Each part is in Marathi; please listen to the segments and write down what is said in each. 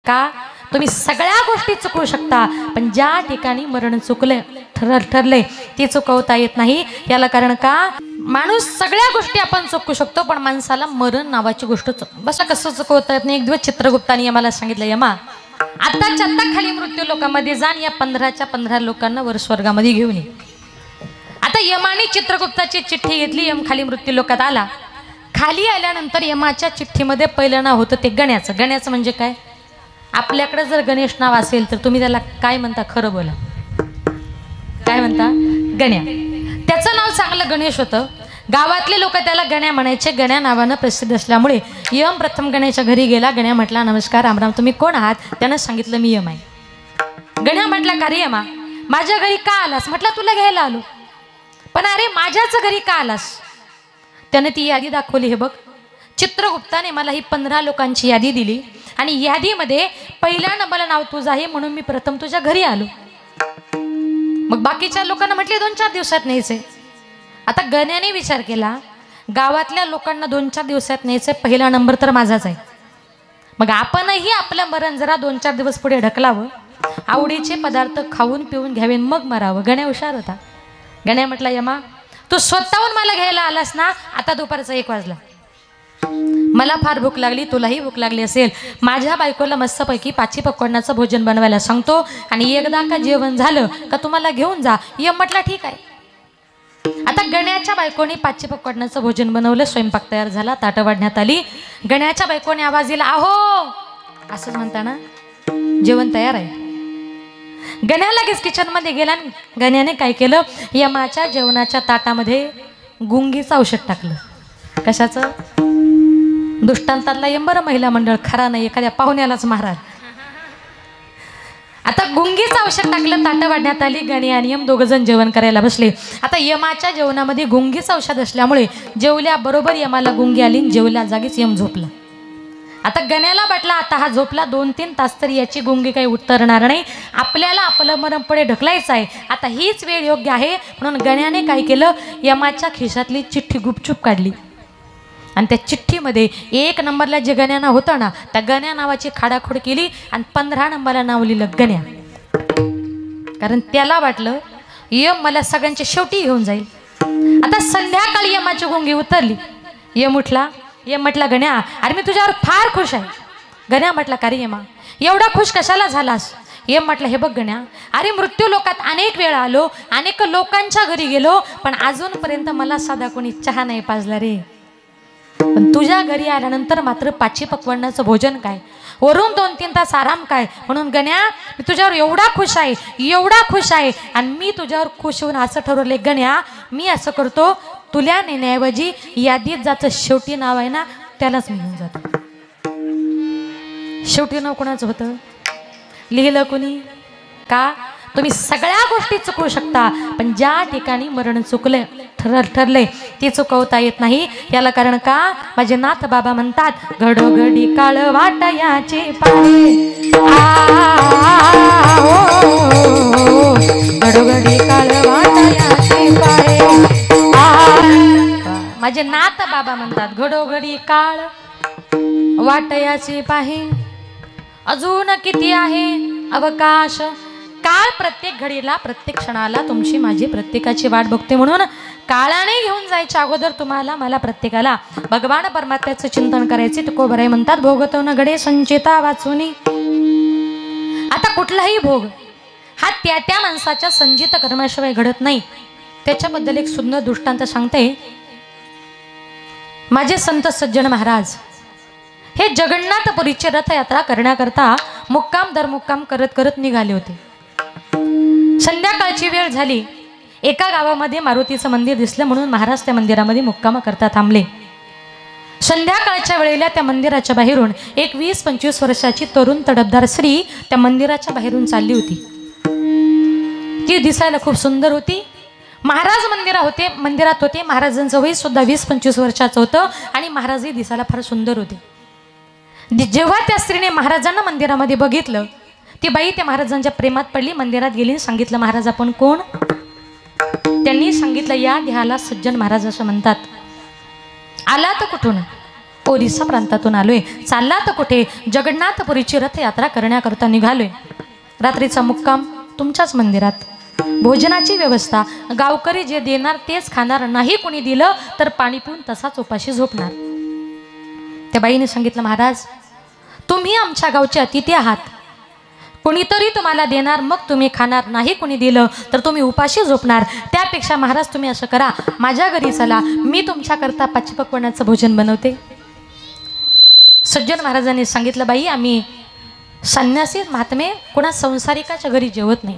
का तुम्ही सगळ्या गोष्टी चुकवू शकता, पण ज्या ठिकाणी मरण चुकले ठरले ते चुकवता येत नाही. याला कारण का माणूस सगळ्या गोष्टी आपण चुकू शकतो, पण माणसाला मरण नावाची गोष्ट बस कसं चुकवता येत नाही. एक दिवस चित्रगुप्ताने आम्हाला सांगितलं, यमा आताच्या आता खाली मृत्यू लोकांमध्ये जाण, या 15च्या 15 लोकांना वर स्वर्गामध्ये घेऊन ये. आता यमाने चित्रगुप्ताची चिठ्ठी घेतली, यम खाली मृत्यू लोकात आला. खाली आल्यानंतर यमाच्या चिठ्ठीमध्ये पहिलं नाव होतं ते गण्याचं. गण्याचं म्हणजे काय? आपल्याकडे जर गणेश नाव असेल तर तुम्ही त्याला काय म्हणता? खरं बोला, काय म्हणता? गण्या. त्याचं नाव चांगलं गणेश होतं. गावातले लोक त्याला गण्या म्हणायचे. गण्या नावानं प्रसिद्ध असल्यामुळे यम प्रथम गण्याच्या घरी गेला. गण्या म्हटला, नमस्कार रामराम, तुम्ही कोण आहात? त्यानं सांगितलं, मी यम आहे. गण्या म्हटला, का रे यमा माझ्या घरी का आलास? म्हटलं, तुला घ्यायला आलो. पण अरे माझ्याच घरी का आलास? त्याने ती यादी दाखवली. हे बघ, चित्रगुप्ताने मला ही 15 लोकांची यादी दिली आणि यादीमध्ये पहिल्या नंबरला नाव तुझं आहे, म्हणून मी प्रथम तुझ्या घरी आलो. मग बाकीच्या लोकांना म्हटले 2-4 दिवसात न्यायचे. आता गण्याने विचार केला, गावातल्या लोकांना 2-4 दिवसात न्यायचे, पहिला नंबर तर माझाच आहे. मग आपणही आपलं मरण जरा 2-4 दिवस पुढे ढकलावं, आवडीचे पदार्थ खाऊन पिऊन घ्यावे, मग मरावं. गण्या हुशार होता. गण्या म्हटला, यमा तू स्वतःहून मला घ्यायला आलास ना, आता दुपारचा 1 वाजला, मला फार भूक लागली, तुलाही भूक लागली असेल, माझ्या बायकोला मस्तपैकी पाची पक्वान्नाचं भोजन बनवायला सांगतो आणि एकदा का जेवण झालं का तुम्हाला घेऊन जा. यम म्हटला, ठीक आहे. आता गण्याच्या बायकोने पाची पक्वान्नाचं भोजन बनवलं, स्वयंपाक तयार झाला, ताटं वाढण्यात आली. गण्याच्या बायकोने आवाज दिला, आहो, असंच म्हणताना जेवण तयार आहे. गण्या लगेच किचनमध्ये गेला. गण्याने काय केलं, यमाच्या जेवणाच्या ताटामध्ये गुंगीचं औषध टाकलं. कशाचं? दृष्टांतातला यम बरं महिला मंडळ, खरा नाही एखाद्या पाहुण्यालाच महाराज. आता गुंगीचं औषध टाकलं, ताटं वाढण्यात आली. गणी आणि यम दोघंजण जेवण करायला बसले. आता यमाच्या जेवणामध्ये गुंगीचं औषध असल्यामुळे जेवल्याबरोबर यमाला गुंगी आली, जेवल्या जागीच यम झोपला. आता गण्याला वाटला, आता हा झोपला 2-3 तास तरी याची गुंगी काही उतरणार नाही, आपल्याला आपलं मरण पुढे ढकलायचं आहे, आता हीच वेळ योग्य आहे. म्हणून गण्याने काय केलं, यमाच्या खिशातली चिठ्ठी गुपचूप काढली आणि त्या चिठ्ठीमध्ये 1 नंबरला जे गण्या नाव होतं ना, त्या गण्या नावाची खाडाखोड केली आणि 15 नंबरला नाव लिहिलं गण्या. कारण त्याला वाटलं यम मला सगळ्यांच्या शेवटी घेऊन जाईल. आता संध्याकाळी यमाची गुंगी उतरली. यम उठला. यम म्हटला, गण्या अरे मी तुझ्यावर फार खुश आहे. गण्या म्हटला, का रे यमा एवढा खुश कशाला झालास? यम म्हटलं, हे बघ गण्या, अरे मृत्यू लोकात अनेक वेळा आलो, अनेक लोकांच्या घरी गेलो, पण अजूनपर्यंत मला साधा कोणी चहा नाही पाजला रे. पण तुझ्या घरी आल्यानंतर मात्र पाची पक्वान्नाचं भोजन काय, वरून 2-3 तास आराम काय. म्हणून गण्या मी तुझ्यावर एवढा खुश आहे, एवढा खुश आहे, आणि मी तुझ्यावर खुश होऊन असं ठरवले, गण्या मी असं करतो, तुला नेण्याऐवजी यादीत जाचं शेवटी नाव आहे ना, त्यालाच मी घेऊन जातो. शेवटी नाव कोणाचं होतं? लिहिलं कोणी? का तुम्ही सगळ्या गोष्टी चुकवू शकता, पण ज्या ठिकाणी मरण चुकले ठरले ते चुकवता येत नाही. याला कारण का माझे नाथ बाबा म्हणतात, घडोघडी काळ वाटयाचे पाहे, घडोघडी काळ वाटयाचे पाहे. माझे नाथ बाबा म्हणतात, घडोघडी काळ वाटयाचे पाहे, अजून किती आहे अवकाश. काळ प्रत्येक घडीला प्रत्येक क्षणाला तुमची माझी प्रत्येकाची वाट बघते. म्हणून काळाने घेऊन जायच्या अगोदर तुम्हाला मला प्रत्येकाला भगवान परमात्म्याचं चिंतन करायचे. तुकोबराय म्हणतात, भोगतो न घडे संचिता वाचुनी. आता कुठलाही भोग हा त्या माणसाच्या संचित कर्माशिवाय घडत नाही. त्याच्याबद्दल एक सुंदर दृष्टांत सांगते. माझे संत सज्जन महाराज हे जगन्नाथपुरीची रथयात्रा करण्याकरता मुक्काम दर मुक्काम करत करत निघाले होते. संध्याकाळची वेळ झाली. एका गावामध्ये मारुतीचं मंदिर दिसलं, म्हणून महाराज त्या मंदिरामध्ये मुक्काम करता थांबले. संध्याकाळच्या वेळेला त्या मंदिराच्या बाहेरून एक 20-25 वर्षाची तरुण तडफदार स्त्री त्या मंदिराच्या बाहेरून चालली होती. ती दिसायला खूप सुंदर होती. महाराज मंदिरात होते. महाराजांचं वय सुद्धा 20-25 वर्षाचं होतं आणि महाराजही दिसायला फार सुंदर होते. जेव्हा त्या स्त्रीने महाराजांना मंदिरामध्ये बघितलं, ती बाई त्या महाराजांच्या प्रेमात पडली. मंदिरात गेली, सांगितलं, महाराज आपण कोण? त्यांनी सांगितलं, या देहाला सज्जन महाराज असं म्हणतात. आला तर कुठून? ओरिसा प्रांतातून आलोय, चालला तर कुठे? जगन्नाथपुरीची रथयात्रा करण्याकरता निघालोय. रात्रीचा मुक्काम तुमच्याच मंदिरात. भोजनाची व्यवस्था गावकरी जे देणार तेच खाणार, नाही कोणी दिलं तर पाणी पिऊन तसाच उपाशी झोपणार. त्या बाईने सांगितलं, महाराज तुम्ही आमच्या गावचे अतिथी आहात, कोणीतरी तुम्हाला देणार मग तुम्ही खाणार, नाही कोणी दिलं तर तुम्ही उपाशी झोपणार. त्यापेक्षा महाराज तुम्ही असं करा, माझ्या घरी चला, मी तुमच्याकरता पाचपक्वानाचं भोजन बनवते. सज्जन महाराजांनी सांगितलं, बाई आम्ही संन्यासी महात्मे कोणा संसारिकाच्या घरी जेवत नाही,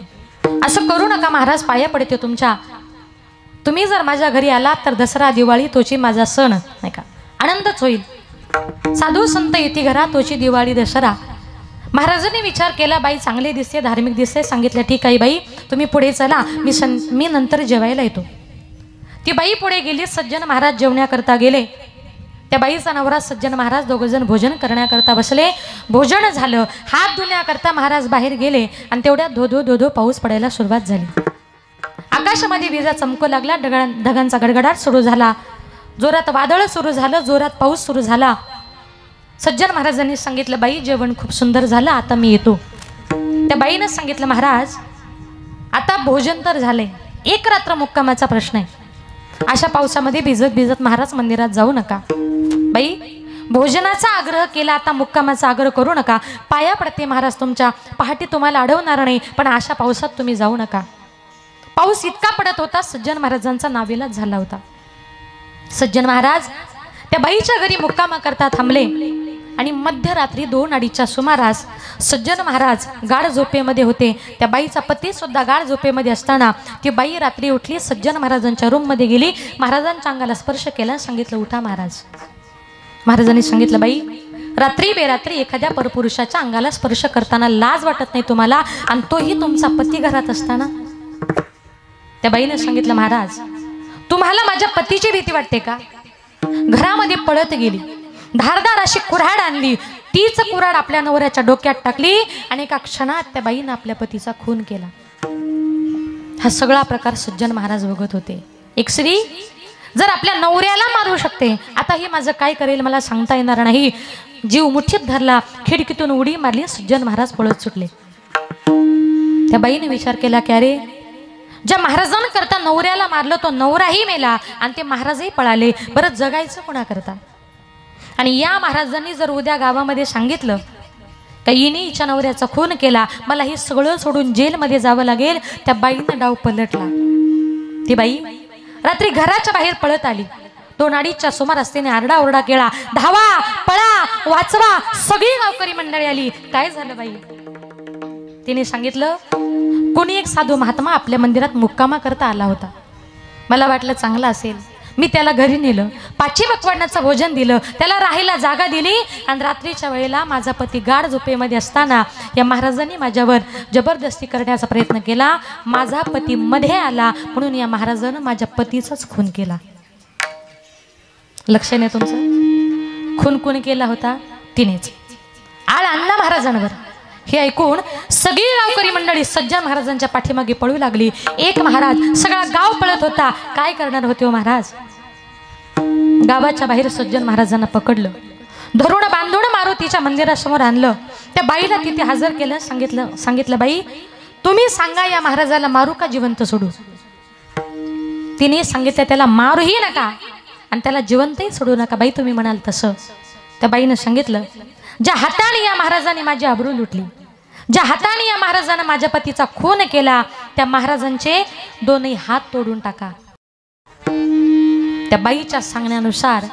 असं करू नका महाराज, पाया पडते तुमच्या. तुम्ही जर माझ्या घरी आलात तर दसरा दिवाळी तोची माझा सण नाही का, आनंदच होईल. साधू संत येते घरा तोची दिवाळी दसरा. महाराजांनी विचार केला, बाई चांगले दिसते, धार्मिक दिसते. सांगितलं, ठीक आहे बाई तुम्ही पुढे चला, मी नंतर जेवायला येतो. ती बाई पुढे गेली. सज्जन महाराज जेवण्याकरता गेले. त्या बाईचा नवरा सज्जन महाराज दोघंजण भोजन करण्याकरता बसले. भोजन झालं, हात धुण्याकरता महाराज बाहेर गेले आणि तेवढ्यात धो धो पाऊस पडायला सुरुवात झाली. आकाशामध्ये विजा चमकू लागला, ढगांचा गडगडाट सुरू झाला, जोरात वादळ सुरू झालं, जोरात पाऊस सुरू झाला. सज्जन महाराजांनी सांगितलं, बाई जेवण खूप सुंदर झालं, आता मी येतो. त्या बाईनं सांगितलं, महाराज आता भोजन तर झालंय, एक रात्र मुक्कामाचा प्रश्न आहे. अशा पावसामध्ये भिजत भिजत महाराज मंदिरात जाऊ नका. बाई भोजनाचा आग्रह केला, आता मुक्कामाचा आग्रह करू नका. पाया पडते महाराज तुमच्या, पहाटे तुम्हाला अडवणार नाही, पण अशा पावसात तुम्ही जाऊ नका. पाऊस इतका पडत होता, सज्जन महाराजांचा नावेलाच झाला होता. सज्जन महाराज त्या बाईच्या घरी मुक्कामा करता थांबले आणि मध्यरात्री 2-2:30च्या सुमारास सज्जन महाराज गाढ झोपेमध्ये होते. त्या बाईचा पती सुद्धा गाढ झोपेमध्ये असताना ती बाई रात्री उठली, सज्जन महाराजांच्या रूममध्ये गेली, महाराजांच्या अंगाला स्पर्श केला, सांगितलं, उठा महाराज. महाराजांनी सांगितलं, बाई रात्री बेरात्री एखाद्या परपुरुषाच्या अंगाला स्पर्श करताना लाज वाटत नाही तुम्हाला, आणि तोही तुमचा पती घरात असताना? त्या बाईने सांगितलं, महाराज तुम्हाला माझ्या पतीची भीती वाटते का? घरामध्ये पळत गेली, धारदार अशी कुऱ्हाड आणली, तीच कुऱ्हाड आपल्या नवऱ्याच्या डोक्यात टाकली आणि एका क्षणात त्या बाईनं आपल्या पतीचा खून केला. हा सगळा प्रकार सज्जन महाराज बघत होते. एक स्त्री जर आपल्या नवऱ्याला मारू शकते, आता हे माझं काय करेल मला सांगता येणार नाही. जीव मुठीत धरला, खिडकीतून उडी मारली, सज्जन महाराज पळत सुटले. त्या बाईने विचार केला की अरे, ज्या महाराजांकरता नवऱ्याला मारलं तो नवराही मेला आणि ते महाराजही पळाले, बरं जगायचं कोणाकरता? आणि या महाराजांनी जर उद्या गावामध्ये सांगितलं का हिने हिच्या नवऱ्याचा खून केला, मला हे सगळं सोडून जेलमध्ये जावं लागेल, त्या बाईनं डाव पलटला. ती बाई रात्री घराच्या बाहेर पळत आली. 2-2:30च्या सुमारास तिने आरडाओरडा केला, धावा, पळा, वाचवा. सगळी गावकरी मंडळी आली. काय झालं बाई? तिने सांगितलं, कोणी एक साधू महात्मा आपल्या मंदिरात मुक्कामा करता आला होता. मला वाटलं चांगला असेल, मी त्याला घरी नेलं, पाचपक्वान्नाचं भोजन दिलं, त्याला राहायला जागा दिली, आणि रात्रीच्या वेळेला माझा पती गाढ झोपेमध्ये असताना या महाराजांनी माझ्यावर जबरदस्ती करण्याचा प्रयत्न केला. माझा पती मध्ये आला, म्हणून या महाराजानं माझ्या पतीचाच खून केला. लक्ष नाही तुमचं? खून कोणी केला होता? तिनेच. आळ आणला महाराजांवर. हे ऐकून सगळी गावकरी मंडळी सज्जन महाराजांच्या पाठीमागे पळू लागली. एक महाराज, सगळा गाव पळत होता. काय करणार होते हो महाराज? गावाच्या बाहेर सज्जन महाराजांना पकडलं, धरून बांधून मारुतीच्या मंदिरासमोर आणलं. त्या बाईला तिथे हजर केलं. सांगितलं बाई तुम्ही सांगा या महाराजाला मारू का जिवंत सोडू? तिने सांगितलं त्याला मारूही नका आणि त्याला जिवंतही सोडू नका. बाई तुम्ही म्हणाल तसं. त्या बाईनं सांगितलं, ज्या हाताने या महाराजांनी माझी आबरू लुटली, ज्या हाताने या महाराजांना माझ्या पतीचा खून केला, त्या महाराजांचे 2 हात तोडून टाका. त्या बाईच्या सांगण्यानुसार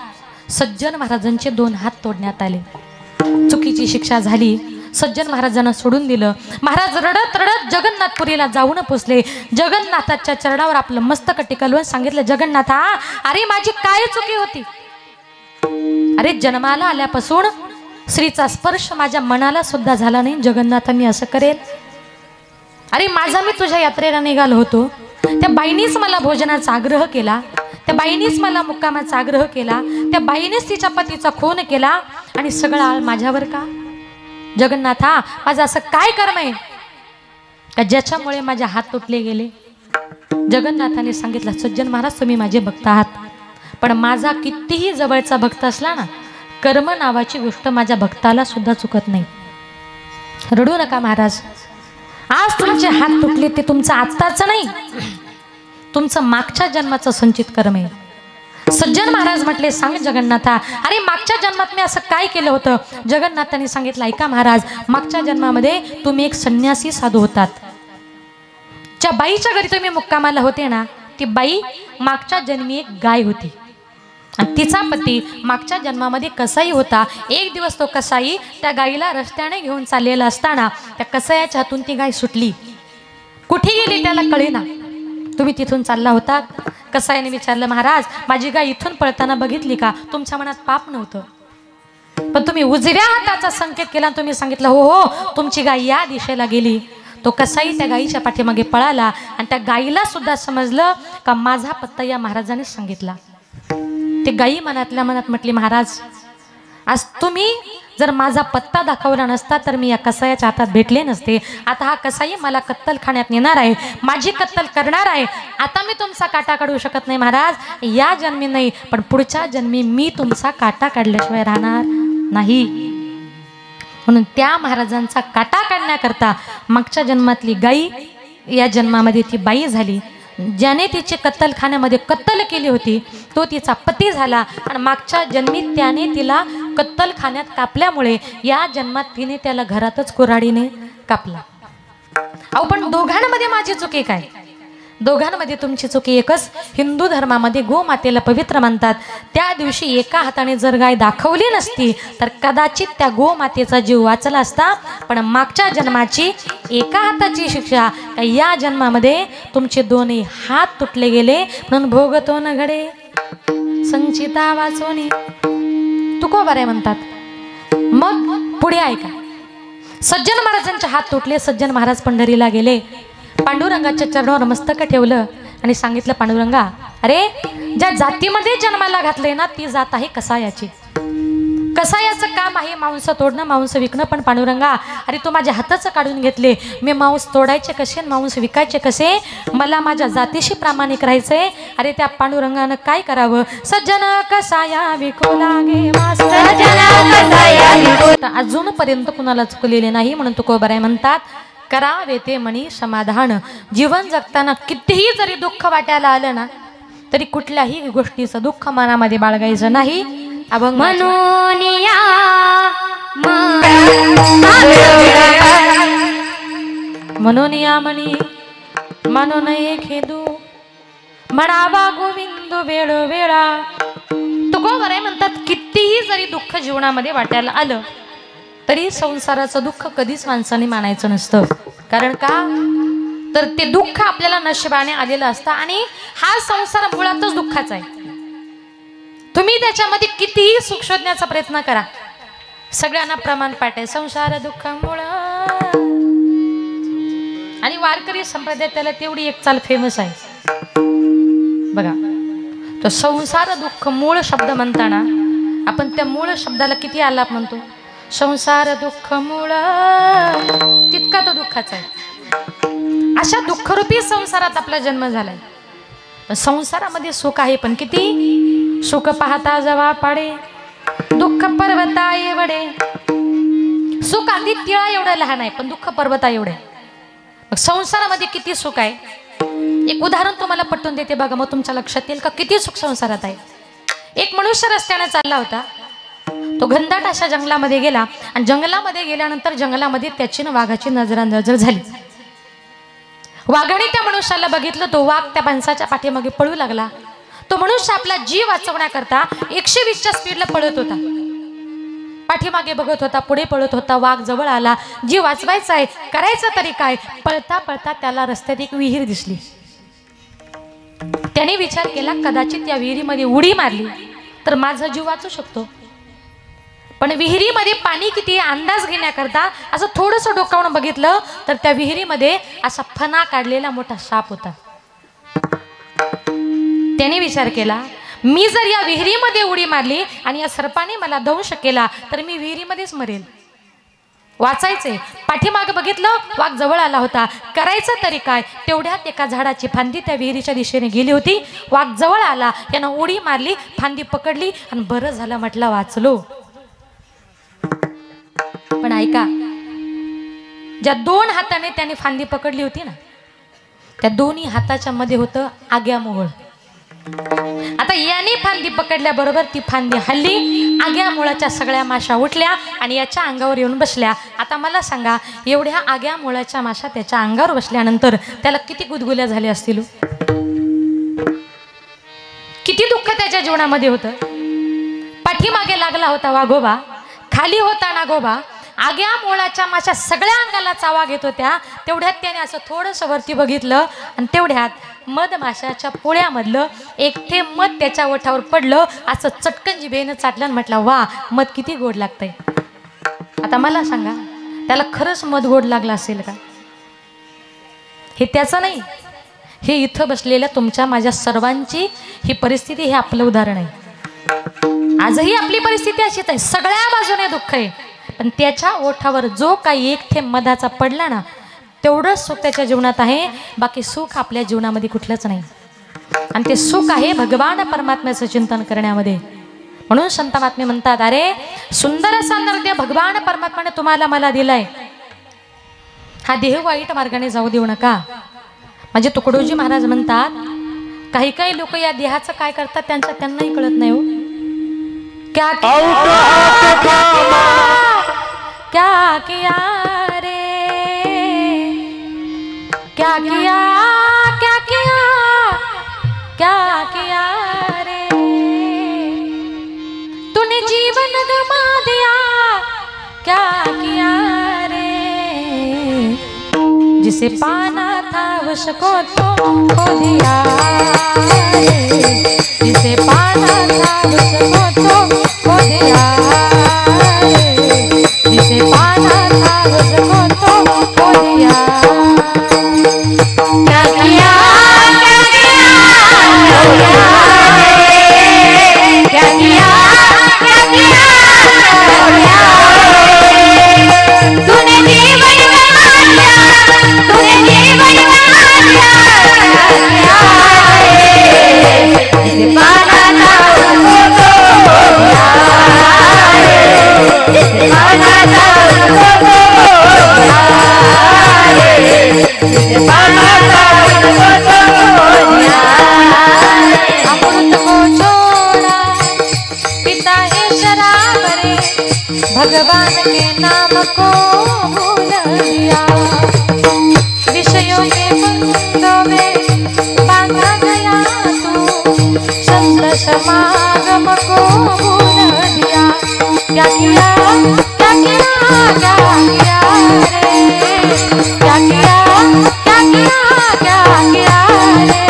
सज्जन महाराजांचे 2 हात तोडण्यात आले. चुकीची शिक्षा झाली. सज्जन महाराजांना सोडून दिलं. महाराज रडत रडत जगन्नाथपुरीला जाऊन पोचले. जगन्नाथाच्या चरणावर आपलं मस्तक टेकवलं. सांगितलं, जगन्नाथा अरे माझी काय चुकी होती? अरे जन्माला आल्यापासून श्रीचा स्पर्श माझ्या मनाला सुद्धा झाला नाही. जगन्नाथ मी असं करेल? अरे माझा मी तुझ्या यात्रेला निघालो होतो, त्या बाईनीच मला भोजनाचा आग्रह केला, त्या बाईनीच मला मुक्कामाचा आग्रह केला, त्या बाईनेच तिच्या पतीचा खून केला आणि सगळा आळ माझ्यावर का? जगन्नाथा माझं असं काय कर्म आहे का ज्याच्यामुळे माझे हात तुटले गेले? जगन्नाथाने सांगितलं, सज्जन महाराज तुम्ही माझे भक्त आहात, पण माझा कितीही जवळचा भक्त असला ना कर्म नावाची गोष्ट माझ्या भक्ताला सुद्धा चुकत नाही. रडू नका महाराज. आज तुमचे हात तुटले ते तुमचं आत्ताचं नाही, तुमचं मागच्या जन्माचं संचित कर्म आहे. सज्जन महाराज म्हटले, सांग जगन्नाथा, अरे मागच्या जन्मात मी असं काय केलं होतं? जगन्नाथांनी सांगितलं, ऐका महाराज, मागच्या जन्मामध्ये तुम्ही एक संन्यासी साधू होतात. ज्या बाईच्या घरी तुम्ही मुक्कामाला होते ना, ती बाई मागच्या जन्मी एक गाय होती आणि तिचा पती मागच्या जन्मामध्ये कसाई होता. एक दिवस तो कसाई त्या गाईला रस्त्याने घेऊन चाललेला असताना त्या कसायाच्या हातून ती गाय सुटली. कुठे गेली त्याला कळेना. तुम्ही तिथून चालला होता? कसाईने विचारलं, महाराज माझी गाय इथून पळताना बघितली का? तुमच्या मनात पाप नव्हतं, पण तुम्ही उजव्या हाताचा संकेत केला, तुम्ही सांगितलं हो हो तुमची गाय या दिशेला गेली. तो कसाई त्या गायीच्या पाठीमागे पळाला आणि त्या गायीला सुद्धा समजलं का माझा पत्ता या महाराजांनी सांगितला. ते गायी मनातल्या मनात म्हटली, महाराज आज तुम्ही जर माझा पत्ता दाखवला नसता तर मी या कसायाच्या हातात भेटले नसते. आता हा कसाई मला कत्तलखान्यात नेणार आहे, माझी कत्तल करणार आहे. आता मी तुमचा काटा काढू शकत नाही महाराज, या जन्मी नाही पण पुढच्या जन्मी मी तुमचा काटा काढल्याशिवाय राहणार नाही. म्हणून त्या महाराजांचा काटा काढण्याकरता मागच्या जन्मातली गाई या जन्मामध्ये ती बाई झाली. ज्याने तिची कत्तलखान्यामध्ये कत्तल केली होती तो तिचा पती झाला आणि मागच्या जन्मी त्याने तिला कत्तलखान्यात कापल्यामुळे या जन्मात तिने त्याला घरातच कुऱ्हाडीने कापला. अहो पण दोघांमध्ये माझी चुकी काय? दोघांमध्ये तुमची चुकी एकच. हिंदू धर्मामध्ये गोमातेला पवित्र मानतात. त्या दिवशी एका हाताने जर गाय दाखवली नसती तर कदाचित त्या गोमातेचा जीव वाचला असता. पण मागच्या जन्माची एका हाताची शिक्षा या जन्मामध्ये तुमचे दोन्ही हात तुटले गेले. म्हणून भोगतो न घडे संचिता वाचोनी तुकोबारे म्हणतात. मग पुढे ऐका, सज्जन महाराजांचे हात तुटले. सज्जन महाराज पंढरीला गेले, पांडुरंगाच्या चरणावर मस्तक ठेवलं आणि सांगितलं, पांडुरंगा अरे ज्या जातीमध्ये जन्माला घातले ना ती जात आहे कसायाची. कसायाचं काम आहे मांस तोडणं, मांस विकणं. पण पांडुरंगा अरे तू माझ्या हाताचं काढून घेतले, मी मांस तोडायचे कसे, मांस विकायचे कसे? मला माझ्या जातीशी प्रामाणिक राहायचंय. अरे त्या पांडुरंगानं काय करावं? सज्जन कसाया विकू लागे मास. अजूनपर्यंत कुणाला चुकलेले नाही. म्हणून तुकोबाराय म्हणतात, करावे ते मनी समाधान. जीवन जगताना कितीही जरी दुःख वाटायला आलं ना तरी कुठल्याही गोष्टीचं दुःख मनामध्ये बाळगायचं नाही. अभंग म्हणून या मनी म्हणून खेदू म्हणावा गोविंद वेळोवेळा. तुकोबाराय म्हणतात, कितीही जरी दुःख जीवनामध्ये वाटायला आलं तरी संसाराचं दुःख कधीच माणसाने मानायचं नसतं. कारण का तर ते दुःख आपल्याला नशिबाने आलेलं असतं आणि हा संसार मुळातच दुःखाचा आहे. तुम्ही त्याच्यामध्ये कितीही सुख शोधण्याचा प्रयत्न करा, सगळ्यांना प्रमाण पाठ आहे संसार दुःख मुळ. आणि वारकरी संप्रदायात त्याला तेवढी एक चाल फेमस आहे बघा. तो संसार दुःख मूळ शब्द म्हणताना आपण त्या मूळ शब्दाला किती आलाप म्हणतो? संसार दुःख मूळ, तितका तो दुःखाचा आहे. अशा दुःखरूपी संसारात आपला जन्म झालाय. संसारामध्ये सुख आहे पण किती? सुख पाहता जवा पाडे दुःख पर्वता एवढे. सुख अगदी तिळा एवढं लहान आहे पण दुःख पर्वता एवढे. मग संसारामध्ये किती सुख आहे? एक उदाहरण तुम्हाला पटवून देते बघा, मग तुमच्या लक्षात येईल का किती सुख संसारात आहे. एक मनुष्य रस्त्याने चालला होता. तो घनदाट अशा जंगलामध्ये गेला आणि जंगलामध्ये गेल्यानंतर जंगलामध्ये त्याची ना वाघाची नजरानजर झाली. वाघाने त्या मनुष्याला बघितलं. तो वाघ त्या माणसाच्या पाठीमागे पळू लागला. तो मनुष्य आपला जीव वाचवण्याकरता 120च्या स्पीडला पळत होता. पाठीमागे बघत होता, पुढे पळत होता. वाघ जवळ आला. जीव वाचवायचा आहे, करायचं तरी काय? पळता पळता त्याला रस्त्यात एक विहीर दिसली. त्याने विचार केला, कदाचित या विहिरीमध्ये उडी मारली तर माझा जीव वाचू शकतो. पण विहिरीमध्ये पाणी किती अंदाज घेण्याकरता असं थोडंसं डोकावून बघितलं तर त्या विहिरीमध्ये असा फणा काढलेला मोठा साप होता. त्याने विचार केला, मी जर या विहिरीमध्ये उडी मारली आणि या सर्पाने मला दंश केला तर मी विहिरीमध्येच मरेल. वाचायचे. पाठीमागे बघितलं, वाघ जवळ आला होता. करायचं तरी काय? तेवढ्यात एका झाडाची फांदी त्या विहिरीच्या दिशेने गेली होती. वाघ जवळ आला, यानं उडी मारली, फांदी पकडली आणि बरं झालं म्हटलं वाचलो. ऐका, ज्या 2 हाताने त्याने फांदी पकडली होती ना, त्या दोन्ही हाताच्या मध्ये होतं आग्या मोहोळ. आता याने फांदी पकडल्याबरोबर ती फांदी हल्ली, आग्या मोळाच्या सगळ्या माशा उठल्या आणि याच्या अंगावर येऊन बसल्या. आता मला सांगा, एवढ्या आग्या मोळाच्या माशा त्याच्या अंगावर बसल्यानंतर त्याला किती गुदगुल्या झाल्या असतील, किती दुःख त्याच्या जीवनामध्ये होतं. पाठीमागे लागला होता वाघोबा, खाली होता नागोबा, आग्या मोळाच्या माशा सगळ्या अंगाला चावा घेत होत्या. तेवढ्यात त्याने असं थोडंसं वरती बघितलं आणि तेवढ्यात मधमाशाच्या पोळ्यामधलं एक थेंब मध त्याच्या ओठावर पडलं. असं चटकन जिभेनं चाटलं आणि म्हटलं, वा, मध किती गोड लागतंय. आता मला सांगा, त्याला खरंच मध गोड लागला असेल का? हे त्याचं नाही, हे इथं बसलेल्या तुमच्या माझ्या सर्वांची ही परिस्थिती, हे आपलं उदाहरण आहे. आजही आपली परिस्थिती अशीच आहे, सगळ्या बाजूने दुःख आहे, पण त्याच्या ओठावर जो काही एक थेंब मधाचा पडला ना, तेवढंच सुख त्याच्या जीवनात आहे. बाकी सुख आपल्या जीवनामध्ये कुठलंच नाही. आणि ते सुख आहे भगवान परमात्म्याचं चिंतन करण्यामध्ये. म्हणून संत महात्मे म्हणतात, अरे सुंदर असा नृत्य भगवान परमात्म्याने तुम्हाला मला दिलाय, हा देह वाईट मार्गाने जाऊ देऊ नका. म्हणजे तुकडोजी महाराज म्हणतात, काही काही लोक या देहाचं काय करतात त्यांनाही कळत नाही. हो, क्या किया रे, क्या किया, क्या किया, क्या किया रे, तूने जीवन गमा दिया, क्या किया रे, जिसे पाना था उसको तो खो दिया रे, जिसे पाना था उसको तो खो दिया रे, जिसे पाना था उसको तो खो दिया. क्या किया, क्या किया, क्या किया, क्या किया, तूने जीवन बना दिया, तूने जीवन बना दिया, जिसे पाना था उसको तो खो दिया, जिसे पाना था उसको तो खो दिया, जिसे पाना था उसको तो खो दिया. अमृत को छोड़ा, पिता है शराब रे, भगवान के नाम को भूल दिया, विषयों के बंधों में बांधा गया तू, संत समागम को भूल दिया. क्या किया, क्या किया, क्या किया रे, क्या किया, क्या किया, क्या किया रे,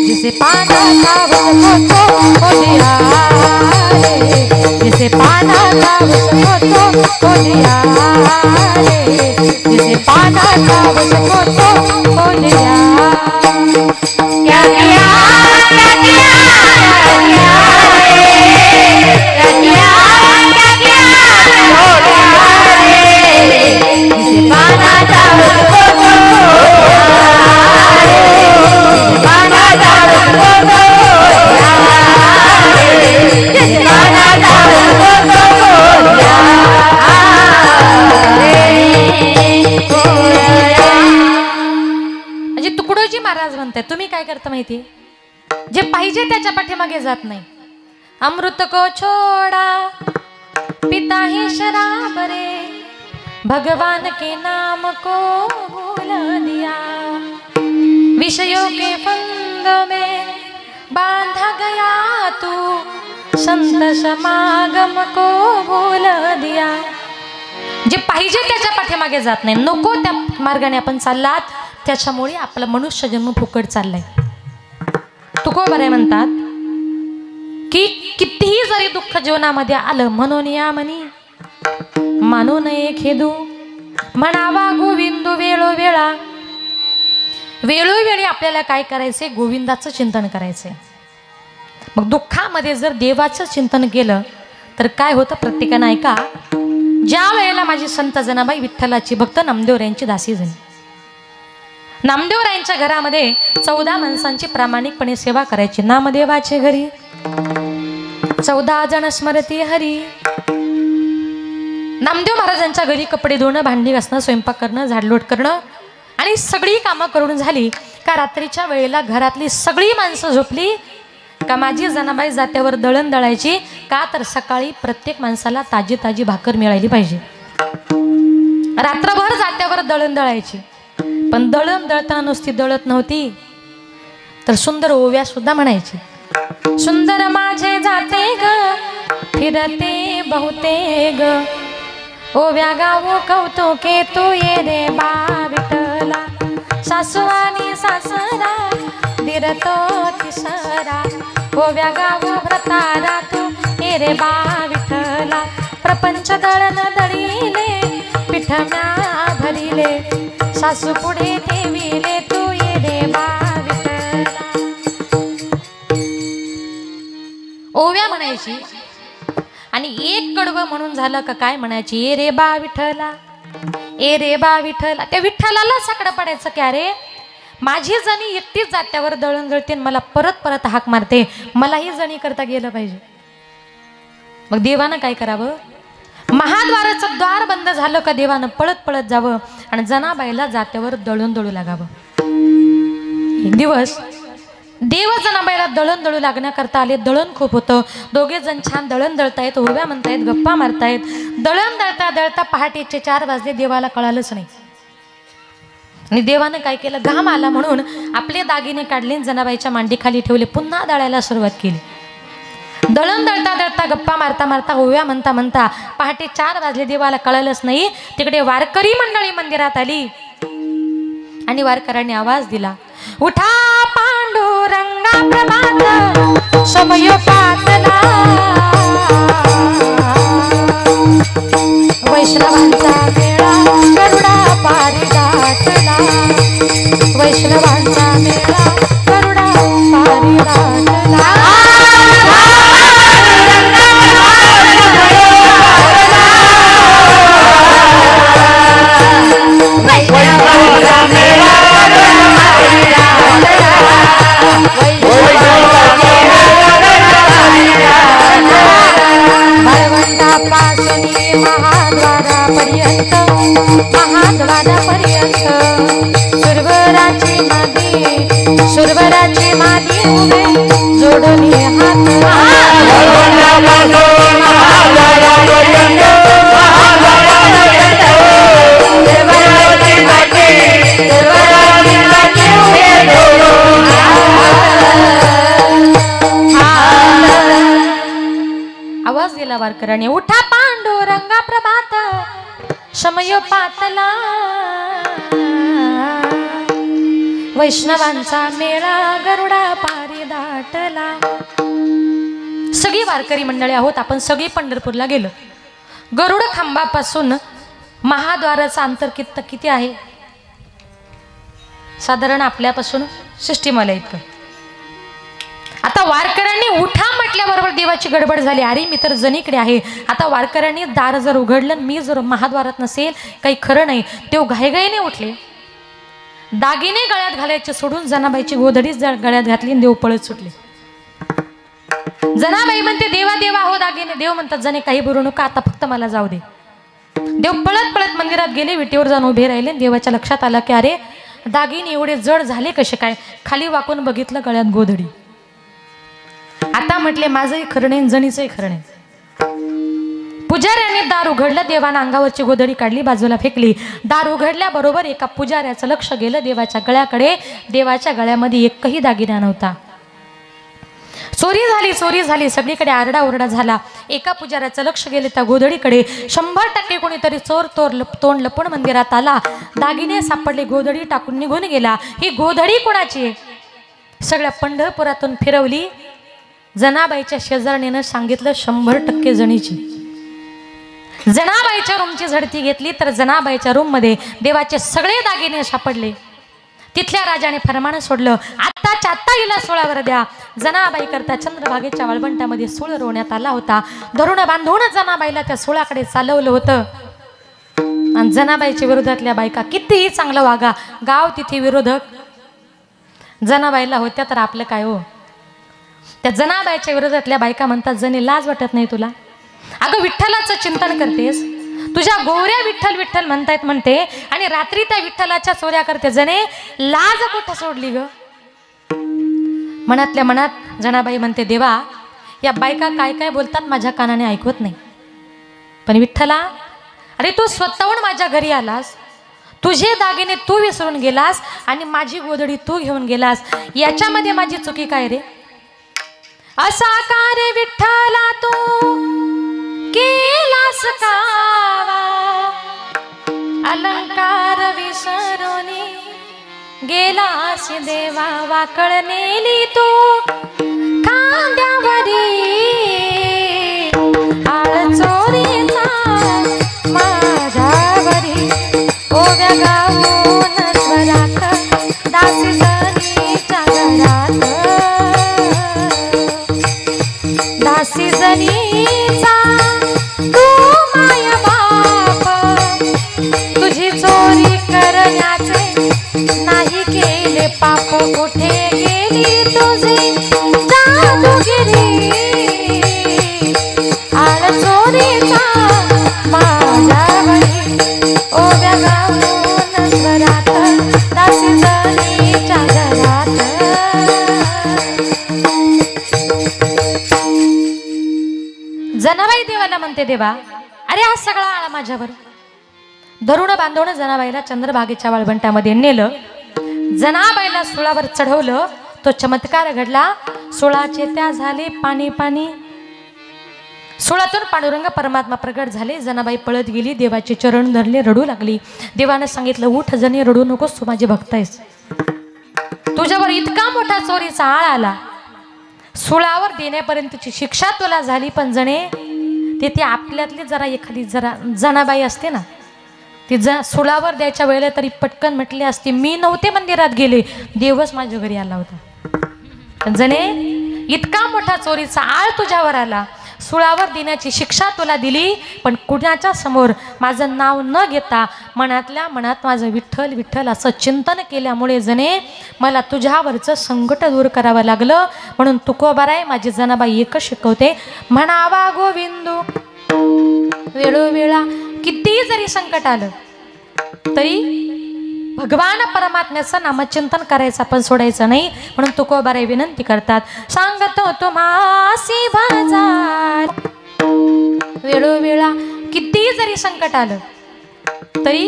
जिसे पाना था उसको तो खो दिया रे, जिसे पाना था उसको तो खो दिया रे, जिसे पाना था उसको तो खो दिया. क्या किया, क्या किया, क्या किया रे, क्या किया, क्या किया, खो दिया रे, जिसे पाना था उसको तो खो दिया रे, जिसे पाना था उसको तो खो दिया रे, जिसे पाना था उसको तो खो दिया रे. म्हणजे तुकडोजी महाराज म्हणतात, तुम्ही काय करता माहिती, जे पाहिजे त्याच्या पाठीमागे जात नाही. अमृत को छोड़ा, पिता ही शराब रे, भगवान के नाम को भूल दिया, विषयों के फंद में बांधा गया तू, संत समागम को भूल दिया. जे पाहिजे त्याच्या पाठीमागे जात नाही, नको त्या मार्गाने आपण चाललात, त्याच्यामुळे आपला मनुष्य जन्म फुकट चाललाय. तुकोबाराय म्हणतात की कितीही जरी दुःख जीवनामध्ये आलं, म्हणून या मनी मानू नये खेदू, म्हणावा गोविंदू वेळोवेळा. वेळोवेळी आपल्याला काय करायचंय, गोविंदाचं चिंतन करायचंय. मग दुःखामध्ये जर देवाचं चिंतन केलं तर काय होतं, प्रत्येकानं ऐका. ज्या वेळेला माझी संत जनाबाई विठ्ठलाची भक्त नामदेवरायांची दासी झाली, नामदेवरायांच्या घरामध्ये 14 माणसांची प्रामाणिकपणे सेवा करायची. नामदेवाचे घरी 14 जण स्मरती हरी, नामदेव महाराजांच्या घरी कपडे धुणं, भांडी घासणं, स्वयंपाक करणं, झाडलोट करणं आणि सगळी कामं करून झाली का रात्रीच्या वेळेला घरातली सगळी माणसं झोपली का माझी जनाबाई जात्यावर दळण दळायची, का तर सकाळी प्रत्येक माणसाला ताजी ताजी भाकर मिळाली पाहिजे. रात्रभर जात्यावर दळण दळायची. पण दळण दळताना नुसती दळत नव्हती तर सुंदर ओव्या सुद्धा म्हणायची. सुंदर माझे जाते ग फिरते बहुते ग, ओव्या गावो कौतुके तू ये रे बा विठ्ठला, सासू आणि सासरा दिरतो तिसरा, ओव्या गावो व्रतारा तू ये रे बा विठ्ठला, प्रपंच दळण दळीले पिठम्या भरिले, सासू पुढे ठेविले तू ये रे बा विठ्ठला. ओव्या म्हणायची आणि एक कडवं म्हणून झालं का काय म्हणायची, ए रे बा विठ्ठला, ए रे बा विठ्ठला. त्या विठ्ठलाला साकडं पडायचं की अरे माझी जणी एकटीच जात्यावर दळण दळते, मला परत परत हाक मारते, मलाही जणी करता गेलं पाहिजे. मग देवानं काय करावं, महाद्वाराचं द्वार बंद झालं का देवानं पळत पळत जावं आणि जनाबाईला जात्यावर दळण दळू लागावं. एक दिवस देव जनाबाईला दळण दळू लागण्याकरता आले. दळण खूप होतं. दोघे जण छान दळण दळतायत, ओव्या म्हणतायत, गप्पा मारतायत. दळण दळता दळता पहाटेचे 4 वाजले. देवाला कळालंच नाही. आणि देवानं काय केलं, घाम आला म्हणून आपले दागिने काढले, जनाबाईच्या मांडीखाली ठेवले, पुन्हा दळायला सुरुवात केली. दळण दळता दळता गप्पा मारता मारता ओव्या म्हणता म्हणता पहाटे 4 वाजले. देवाला कळालंच नाही. तिकडे वारकरी मंडळी मंदिरात आली आणि वारकऱ्यांनी आवाज दिला, उठा पांडुरंगा प्रभात समय पातला, वैष्णवांचा मेळा गरुडा पारी दाटला, वैष्णवांचा मेळा गरुडा पारी दाटला. महाद्वारापर्यंत सुरवराची मादी उभे जोडून आवाज दिला वारकऱ्याने, उठा पांडुरंगा प्रभात समय पातला, वैष्णवांचा मेळा गरुडा पारी दाटला. सगळी वारकरी मंडळी आहोत आपण, सगळी पंढरपूरला गेलो. गरुड खांबापासून महाद्वाराचं अंतर किती आहे, साधारण आपल्यापासून शिष्टीमाला इतकं. आता वारकऱ्यांनी उठा म्हटल्याबरोबर देवाची गडबड झाली. अरे मी तर जणीकडे आहे. आता वारकऱ्यांनी दार जर उघडलं, मी जर महाद्वारात नसेल, काही खरं नाही. ते घाईघाईने उठले. दागिने गळ्यात घालायचे सोडून जनाबाईची गोधडीच गळ्यात घातली आणि देव पळत सुटले. जनाबाई म्हणते, देवा देवा हो दागिने. देव म्हणतात, जणे काही बोलू नका, आता फक्त मला जाऊ दे. देव पळत पळत मंदिरात गेले, विटेवर जाऊन उभे राहिले. देवाच्या लक्षात आलं की अरे दागिने एवढे जड झाले कसे काय. खाली वाकून बघितलं, गळ्यात गोधडी. आता म्हटले माझंही खरं नाही, जणीचंही खरं नाही. पुजाऱ्याने दार उघडलं. देवानं अंगावरची गोधडी काढली, बाजूला फेकली. दार उघडल्याबरोबर एका पुजाऱ्याचं लक्ष गेलं देवाच्या गळ्याकडे. देवाच्या गळ्यामध्ये एकही दागिना नव्हता. चोरी झाली सगळीकडे आरडाओरडा झाला. एका पुजाऱ्याचं लक्ष गेले त्या गोधडीकडे. 100% कोणीतरी चोर तोंड लपून मंदिरात आला. दागिने सापडले, गोधडी टाकून निघून गेला. ही गोधडी कोणाची आहे? सगळ्या पंढरपुरातून फिरवली. जनाबाईच्या शेजारणीनं सांगितलं 100% जणीची. जनाबाईच्या रूमची झडती घेतली तर जनाबाईच्या रूम मध्ये देवाचे सगळे दागिने सापडले. तिथल्या राजाने फरमान सोडलं, आत्ताच्या आत्ता हिला सोळावर द्या. जनाबाई करता चंद्रभागेच्या वाळवंटामध्ये सूळ रोवण्यात आला होता. धरून बांधून जनाबाईला त्या सुळाकडे चालवलं होतं. आणि जनाबाईच्या विरोधातल्या बायका कितीही चांगलं वागा, गाव तिथे विरोधक जनाबाईला होत्या तर आपलं काय हो. त्या जनाबाईच्या विरोधातल्या बायका म्हणतात, जणी लाज वाटत नाही तुला? अगं विठ्ठलाचं चिंतन करतेस तुझ्या गोऱ्या विठ्ठल विठ्ठल म्हणतायत म्हणते आणि रात्री त्या विठ्ठलाच्या चोऱ्या करते जणे लाज कुठं सोडली ग. मनातल्या मनात जनाबाई म्हणते देवा या बायका काय काय बोलतात माझ्या कानाने ऐकवत नाही, पण विठ्ठला अरे तू स्वतःहून माझ्या घरी आलास, तुझे दागिने तू विसरून गेलास आणि माझी गोधडी तू घेऊन गेलास, याच्यामध्ये माझी चुकी काय रे. असा का रे विठ्ठला तू केलास कावा, अलंकार विसरून गेलास देवा, वाकळ नेली तू खांद्यावरी आळ चोरीचा माझ्यावरी, ओव्या गाऊन स्वरात दासी जनीच्या घरात, दासी जनीचा तू माय बाप, तुझी चोरी करण्याचे नाही केले पाप, कुठे गेली तुझी जादूगिरी, आळ चोरीचा माझ्यावरी, ओव्या गाऊन स्वरात दासी जनीच्या घरात. जनाबाई देवाला म्हणते देवा अरे हा सगळा आळा माझ्यावर. धरून बांधून जनाबाईला चंद्रभागेच्या वाळवंटामध्ये नेलं, जनाबाईला सुळावर चढवलं. तो चमत्कार घडला, सुळाचे त्या झाले पाणी पाणी, सुळातून पांडुरंग परमात्मा प्रगट झाले. जनाबाई पळत गेली, देवाचे चरण धरले, रडू लागली. देवानं सांगितलं उठ जणी, रडू नकोस, तू माझी भक्त आहेस, तुझ्यावर इतका मोठा चोरीचा आळ आला, सुळावर देण्यापर्यंतची शिक्षा तुला झाली, पण जणे ते आपल्यातली जरा एखादी जरा जनाबाई असते ना, ती सुळावर द्यायच्या वेळेला तरी पटकन म्हटली असती मी नव्हते मंदिरात गेले, देवच माझ्या घरी आला होता. जणे इतका मोठा चोरीचा आळ तुझ्यावर आला, सुळावर देण्याची शिक्षा तुला दिली, पण कुणाच्या समोर माझं नाव न घेता मनातल्या मनात माझं विठ्ठल विठ्ठल असं चिंतन केल्यामुळे जणे मला तुझ्यावरचं संकट दूर करावं लागलं. म्हणून तुकोबाराय माझी जनाबाई एकच शिकवते, म्हणावा गोविंदू वेळोवेळा किती जरी संकट आलं तरी भगवान परमात्म्याचं नामचिंतन करायचं आपण सोडायचं नाही. म्हणून तुकोबाराय विनंती करतात, सांगतो तुम्हासी बाजार वेळोवेळा किती जरी संकट आलं तरी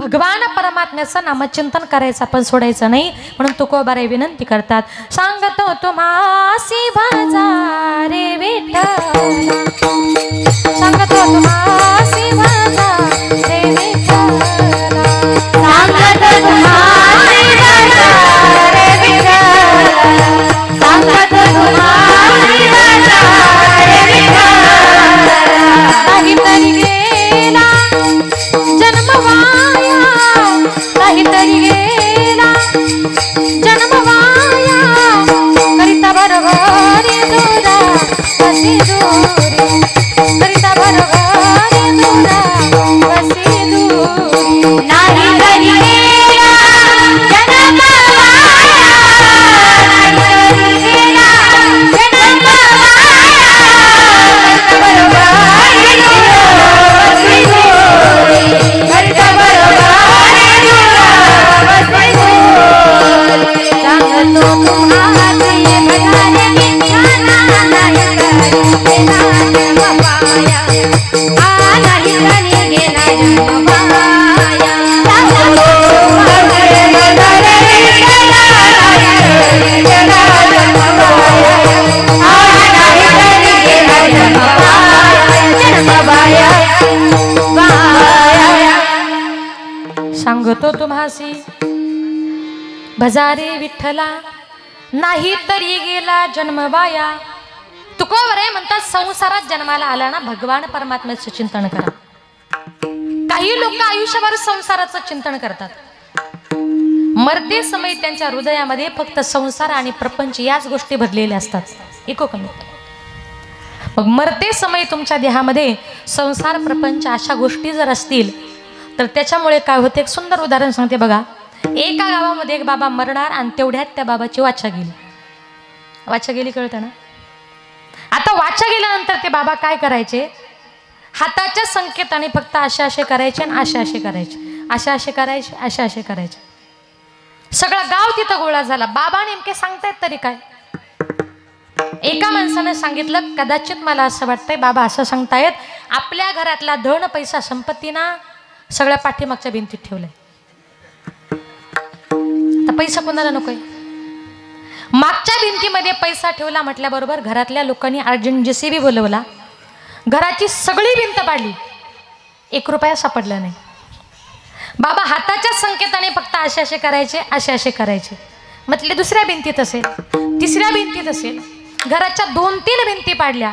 भगवान परमात्म्याचं नामचिंतन करायचं आपण सोडायचं नाही. म्हणून तुकोबाराय विनंती करतात, सांगतो तुम्हासी बाजार रे विठ्ठल, सांगतो तुम्हासी बाजार रे विठ्ठल, सांगतो तुम्हासी बाजार रे विठ्ठल, सांगतो तुम्हासी बाजार रे विठ्ठल, काहीतरी गेला जन्म वाया, काहीतरी गेला जन्म वाया, करिता बरोबर दुरा बसी दूरी, करिता बरोबर दुरा बसी दूरी, नाही तरी गेला जन्म वाया, नाही तरी गेला जन्म वाया, करिता बरोबर दुरा बसी दूरी, करिता बरोबर दुरा बसी दूरी, सांगतो तुम्हासी भजारे विठ्ठला, नाही तरी गेला जन्म वाया, नाही तरी गेला जन्म वाया, सांगतो तुम्हासी भजारे विठ्ठला, नाही तरी गेला जन्म वाया, नाही तरी गेला जन्म वाया, वाया. सांगतो तुम्हासी भजारे विठ्ठला, नाही तरी गेला जन्म वाया. तुकोबाराय म्हणतात संसारात जन्माला आला ना भगवान परमात्म्याचं चिंतन करा. काही लोक आयुष्यभर संसाराचं चिंतन करतात, मरते समय त्यांच्या हृदयामध्ये फक्त संसार आणि प्रपंच याच गोष्टी भरलेल्या असतात. इको कमी. मग मरते समय तुमच्या देहामध्ये संसार प्रपंच अशा गोष्टी जर असतील तर त्याच्यामुळे काय होते. एक सुंदर उदाहरण सांगते बघा. एका गावामध्ये एक बाबा मरणार आणि तेवढ्यात त्या बाबाची वाचा गेली. वाचा गेली कळतं ना. आता वाचा गेल्यानंतर ते बाबा काय करायचे, हाताच्या संकेताने फक्त असे असे करायचे आणि असे असे करायचे, असे असे करायचे, असे असे करायचे. सगळं गाव तिथं गोळा झाला. बाबा नेमके सांगतायत तरी काय. एका माणसाने सांगितलं, कदाचित मला असं वाटतंय बाबा असं सांगतायत, आपल्या घरातला धन पैसा संपत्ती ना सगळ्या पाठीमागच्या भिंतीत ठेवलंय. तर पैसा कोणाला नकोय. मागच्या भिंतीमध्ये पैसा ठेवला म्हटल्याबरोबर घरातल्या लोकांनी अर्जंट JCB बोलवला. घराची सगळी भिंत पाडली, 1 रुपया सापडला नाही. बाबा हाताच्या संकेताने फक्त असे असे करायचे, असे असे करायचे. म्हटले दुसऱ्या भिंतीत असेल, तिसऱ्या भिंतीत असेल. घराच्या 2-3 भिंती पाडल्या,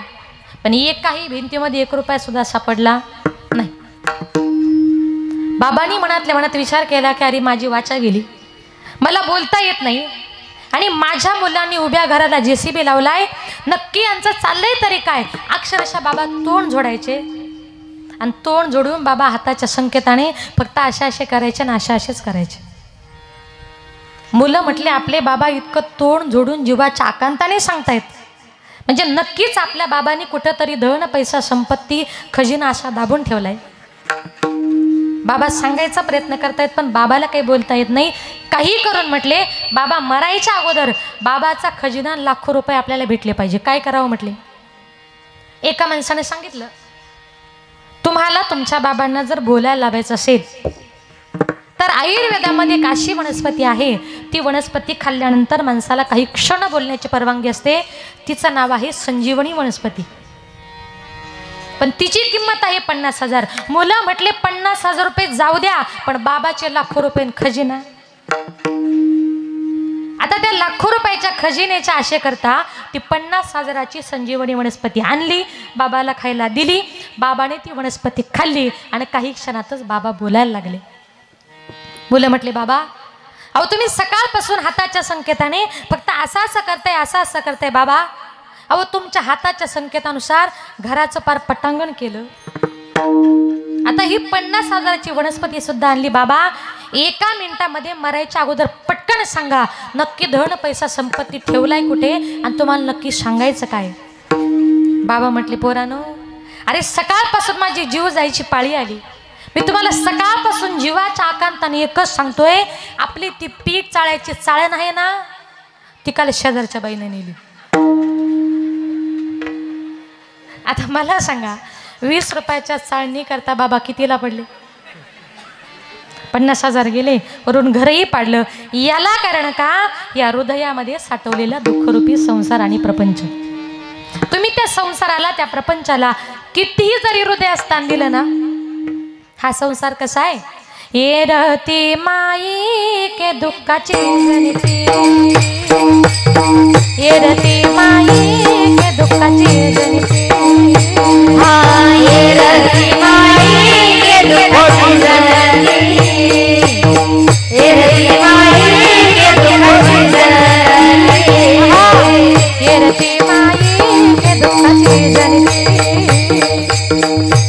पण एकाही भिंतीमध्ये 1 रुपया सुद्धा सापडला नाही. बाबांनी मनातल्या मनात विचार केला की अरे माझी वाचा गेली, मला बोलता येत नाही आणि माझ्या मुलांनी उभ्या घराला JCB लावलाय, नक्की यांचं चाललंय तरी काय. अक्षरशः बाबा तोंड जोडायचे आणि तोंड जोडून बाबा हाताच्या संकेताने फक्त असे असे करायचे आणि असे असेच करायचे. मुलं म्हटले आपले बाबा इतकं तोंड जोडून जीवाच्या आकांताने सांगतायत, म्हणजे नक्कीच आपल्या बाबांनी कुठंतरी धन पैसा संपत्ती खजिना असा दाबून ठेवलाय. बाबा सांगायचा प्रयत्न करतायत पण बाबाला काही बोलता येत नाही. काही करून म्हटले बाबा मरायच्या अगोदर बाबाचा खजिना लाखो रुपये आपल्याला भेटले पाहिजे. काय करावं म्हटले. एका माणसाने सांगितलं, तुम्हाला तुमच्या बाबांना जर बोलायला लावायचं असेल तर आयुर्वेदामध्ये एक अशी वनस्पती आहे, ती वनस्पती खाल्ल्यानंतर माणसाला काही क्षण बोलण्याची परवानगी असते. तिचं नाव आहे संजीवनी वनस्पती. पण तिची किंमत आहे 50,000. मुलं म्हटले 50,000 रुपये जाऊ द्या, पण बाबाचे लाखो रुपये खजिना. आता त्या लाखो रुपयाच्या खजिन्याच्या आशे करता ती 50,000ची संजीवनी वनस्पती आणली, बाबाला खायला दिली. बाबाने ती वनस्पती खाल्ली आणि काही क्षणातच बाबा बोलायला लागले. मुलं म्हटले बाबा अहो तुम्ही सकाळपासून हाताच्या संकेताने फक्त असं असं करताय, असं असं करताय बाबा. अहो तुमच्या हाताच्या संकेतानुसार घराचं पार पटांगण केलं. आता ही 50,000ची वनस्पती सुद्धा आणली. बाबा 1 मिनिटामध्ये मरायच्या अगोदर पटकन सांगा, नक्की धन पैसा संपत्ती ठेवलाय कुठे आणि तुम्हाला नक्की सांगायचं काय. बाबा म्हटले पोरानो, अरे सकाळपासून माझी जीव जायची पाळी आली. मी तुम्हाला सकाळपासून जीवाच्या आकांताने एकच सांगतोय, आपली ती पीठ चाळायची चाळण आहे ना, ती काल शेजारच्या बाईने नेली. आता मला सांगा 20 रुपयाच्या चाळणी करता बाबा कितीला पडले. 50,000 गेले, वरून घरही पाडलं. याला कारण का, या हृदयामध्ये साठवलेला दुःखरूपी संसार आणि प्रपंच. तुम्ही त्या संसाराला त्या प्रपंचाला कितीही जरी हृदयस्थान दिलं ना, हा संसार कसा आहे. ये रहती माई के दुःखाची जनिती, ये रहती माई के दुःखाची जनिती. हाँ ये रहती माई के दुःखाची जनिती, ये रहती माई के दुःखाची जनिती. हाँ ये रहती माई के दुःखाची जनिती,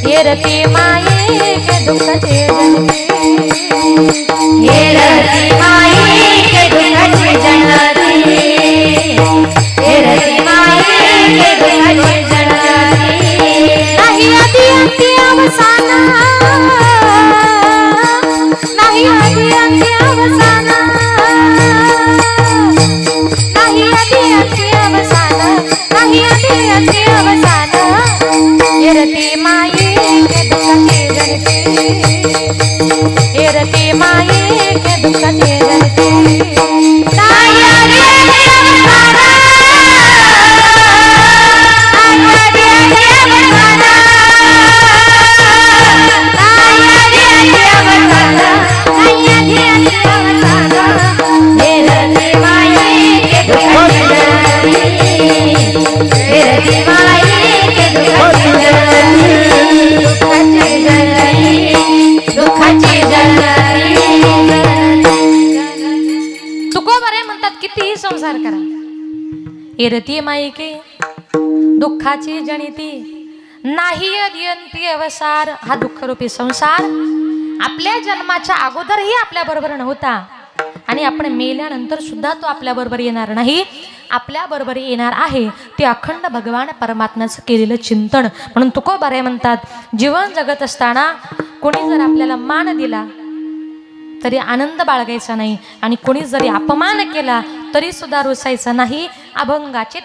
ये रहती माई के दुःखाची जनिती, ये रहती माई के दुःखाची जनिती, ये रहती माई के दुःखाची जनिती. नाही आधी अंती अवसान, नाही आधी अंती अवसान, नाही आधी अंती अवसान, नाही आधी अंती अवसान. ये रहती माई के दुःखाची जनिती, ये रहती माई के दुःखाची जनिती. नाही आधी अंती अवसान, नाही आधी अंती अवसान, नाही आधी अंती अवसान, नाही आधी अंती अवसान. ये रहती माई के दुःखाची जनिती, ये रहती माई के दुःखाची जनिती, दुःखाची जनिती, दुःखाची जनिती. तुकोबारे म्हणतात कितीही संसार करा, ये रहती माई के दुःखाची जनिती, नाही अदियंती अवसार. हा दुःखरूपी संसार आपल्या जन्माच्या अगोदरही आपल्या बरोबर नव्हता आणि आपण मेल्यानंतर सुद्धा तो आपल्या बरोबर येणार नाही. आपल्या बरोबर येणार आहे ते अखंड भगवान परमात्म्याचं केलेलं चिंतन. म्हणून तुकोबाराय म्हणतात, जीवन जगत असताना कोणी जर आपल्याला मान दिला तरी आनंद बाळगायचा नाही, आणि कोणी जरी अपमान केला तरी सुद्धा रुसायचा नाही. अभंगाचे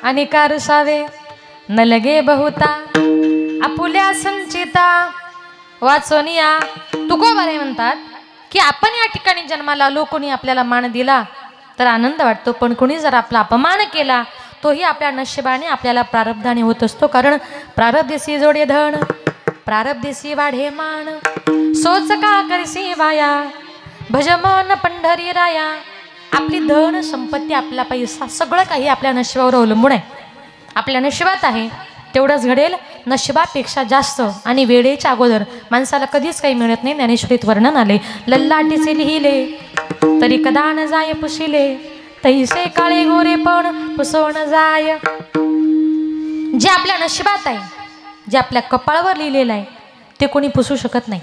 अनिकार सावे न लगे बहुता आपुल्या संचिता वाचोनिया. तुकोबाराय म्हणतात की आपण या ठिकाणी जन्माला आलो, कोणी आपल्याला मान दिला तर आनंद वाटतो, पण कोणी जर आपला अपमान केला तोही आपल्या नशिबाने आपल्याला प्रारब्धाने होत असतो. कारण प्रारब्धेसी जोडे धन प्रारब्धेसी वाढे मान, सोच का करसी वाया भजमन पंढरी राया. आपली धन संपत्ती आपला पैसा सगळं काही आपल्या नशिबावर अवलंबून आहे. आपल्या नशिबात आहे तेवढंच घडेल, नशिबापेक्षा जास्त आणि वेळेच्या अगोदर माणसाला कधीच काही मिळत नाही. ज्ञानेश्वरीत वर्णन आले, लल्लाटीचे लिहिले तरी कदा न जाय पुशिले, तैसे काळे गोरे पण पुसवण जाय. जे आपल्या नशिबात आहे, जे आपल्या कपाळावर लिहिलेलं आहे ते कोणी पुसू शकत नाही,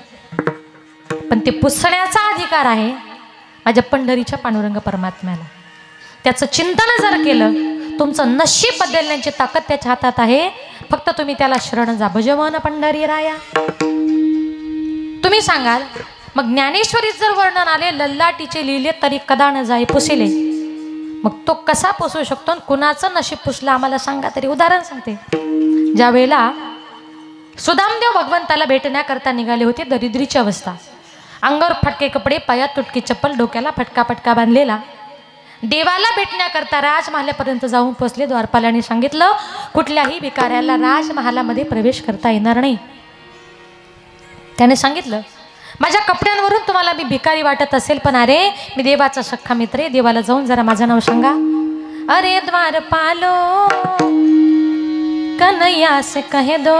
पण ते पुसण्याचा अधिकार आहे माझ्या पंढरीच्या पांडुरंग परमात्म्याला. त्याचं चिंतन जर केलं तुमचं नशीब बदलण्याची ताकद त्याच्या हातात आहे. फक्त तुम्ही त्याला शरण जा. भजवन पंढरी राया. तुम्ही सांगाल मग ज्ञानेश्वरीत जर वर्णन आले लल्लाटीचे लिहिले तरी कदा न जाई पुसिले, मग तो कसा पुसू शकतो आणि कुणाचं नशीब पुसलं आम्हाला सांगा तरी. उदाहरण सांगते, ज्या वेळेला सुदामदेव भगवंताला भेटण्याकरता निघाले होते, दरिद्रीची अवस्था, अंगावर फटके कपडे, पायात तुटकी चप्पल, डोक्याला फटका बांधलेला, देवाला भेटण्याकरता राजमहालापर्यंत जाऊन पोचले. द्वारपालाने सांगितलं कुठल्याही भिकाऱ्याला राजमहालामध्ये प्रवेश करता येणार नाही. त्याने सांगितलं माझ्या कपड्यांवरून तुम्हाला मी भिकारी वाटत असेल, पण अरे मी देवाचा सख्खा मित्र आहे, देवाला जाऊन जरा माझं नाव सांगा. अरे द्वारपालो कन्हैया से कह दो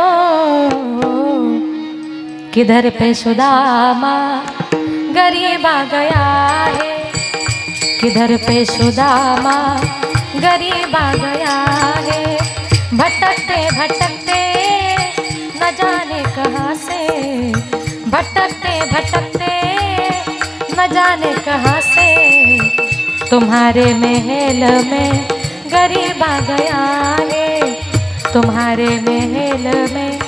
किधर पे सुदामा गरीब आ गया है, किधर पे सुदामा गरीब आ गया है. भटकते भटकते न जाने कहाँ से, भटकते भटकते न जाने कहाँ से, तुम्हारे महल में गरीब आ गया है, तुम्हारे महल में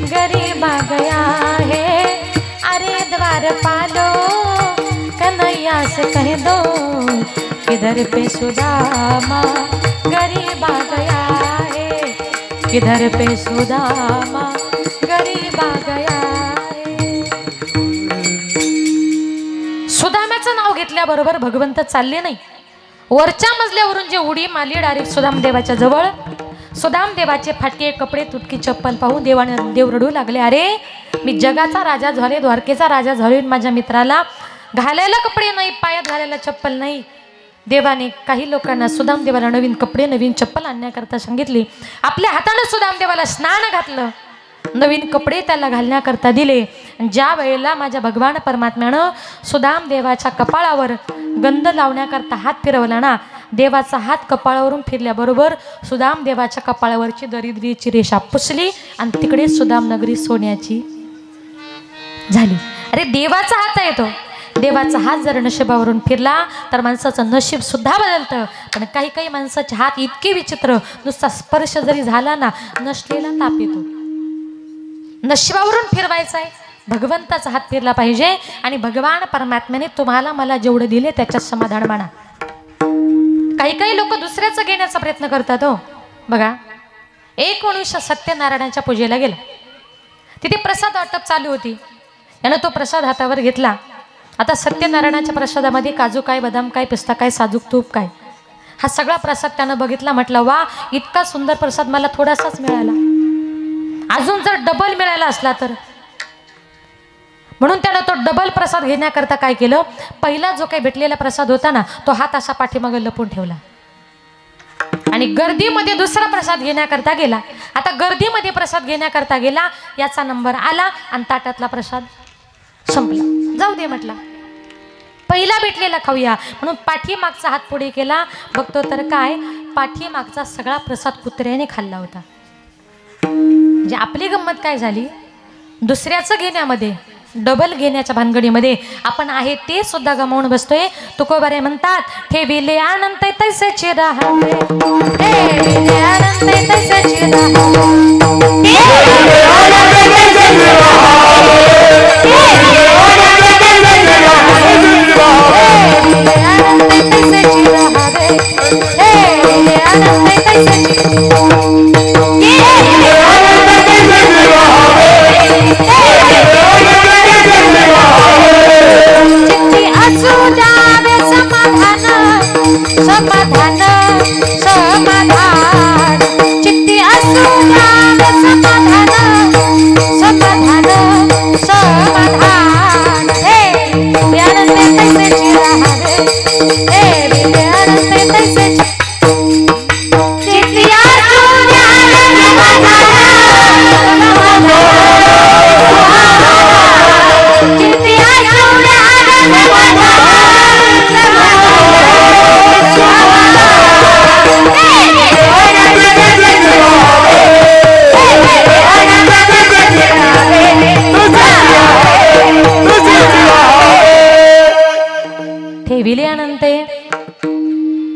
गरीब आ गया है. अरे द्वारपालो कन्हैया से कह दो किधर पे सुदामा गरीब आ गया है, किधर पे सुदामा गरीब आ गया है। सुदाम्याचं नाव घेतल्याबरोबर भगवंत चालले नाही, वरच्या मजल्यावरून जे उडी मारली डायरेक्ट सुदामदेवाच्या जवळ। सुदामदेवाचे फाटके कपडे तुटकी चप्पल पाहून देव रडू लागले, अरे मी जगाचा राजा झाले, द्वारकेचा राजा झाले, माझ्या मित्राला घालायला कपडे नाही, पायात घालायला चप्पल नाही। देवाने काही लोकांना सुदामदेवाला नवीन कपडे नवीन चप्पल आणण्याकरता सांगितली, आपल्या हाताने सुदामदेवाला स्नान घातलं, नवीन कपडे त्याला घालण्याकरता दिले। ज्या वेळेला माझ्या भगवान परमात्म्यानं सुदामदेवाच्या कपाळावर गंध लावण्याकरता हात फिरवला ना, देवाचा हात कपाळावरून फिरल्याबरोबर सुदामदेवाच्या कपाळावरची दरिद्रीची रेषा पुसली आणि तिकडे सुदाम नगरी सोन्याची झाली। अरे देवाचा हात आहे तो, देवाचा हात जर नशिबावरून फिरला तर माणसाचं नशीब सुद्धा बदलतं। पण काही काही माणसाचे हात इतके विचित्र, नुसता स्पर्श जरी झाला ना नसलेला ताप येतो। नशिबावरून फिरवायचा आहे, भगवंताचा हात फिरला पाहिजे आणि भगवान परमात्म्याने तुम्हाला मला जेवढं दिले त्याच्यात समाधान माना। काही काही लोक दुसऱ्याचं घेण्याचा प्रयत्न करतात हो। बघा, एक मनुष्य सत्यनारायणाच्या पूजेला गेला, तिथे प्रसाद वाटप चालू होती, यानं तो प्रसाद हातावर घेतला। आता सत्यनारायणाच्या प्रसादामध्ये काजू काय, बदाम काय, पिस्ता काय, साजूक तूप काय, हा सगळा प्रसाद त्यानं बघितला, म्हटलं वा इतका सुंदर प्रसाद मला थोडासाच मिळाला, अजून जर डबल मिळाला असला तर। म्हणून त्यानं तो डबल प्रसाद घेण्याकरता काय केलं, पहिला जो काही भेटलेला प्रसाद होता ना तो हात असा पाठीमागे लपून ठेवला आणि गर्दीमध्ये दुसरा प्रसाद घेण्याकरता गेला। आता गर्दीमध्ये प्रसाद घेण्याकरता गेला, याचा नंबर आला आणि ताटातला प्रसाद संपला, जाऊ दे म्हटला, पहिला भेटलेला खाऊया म्हणून पाठीमागचा हात पुढे केला, बघतो तर काय पाठीमागचा सगळा प्रसाद कुत्र्याने खाल्ला होता। म्हणजे आपली गंमत काय झाली, दुसऱ्याचं घेण्यामध्ये डबल घेण्याच्या भानगडीमध्ये आपण आहे ते सुद्धा गमावून बसतोय। तुकोबारे म्हणतात, ठेविले आनंद तैसेची राहावे, ठेविले आनंद तैसेची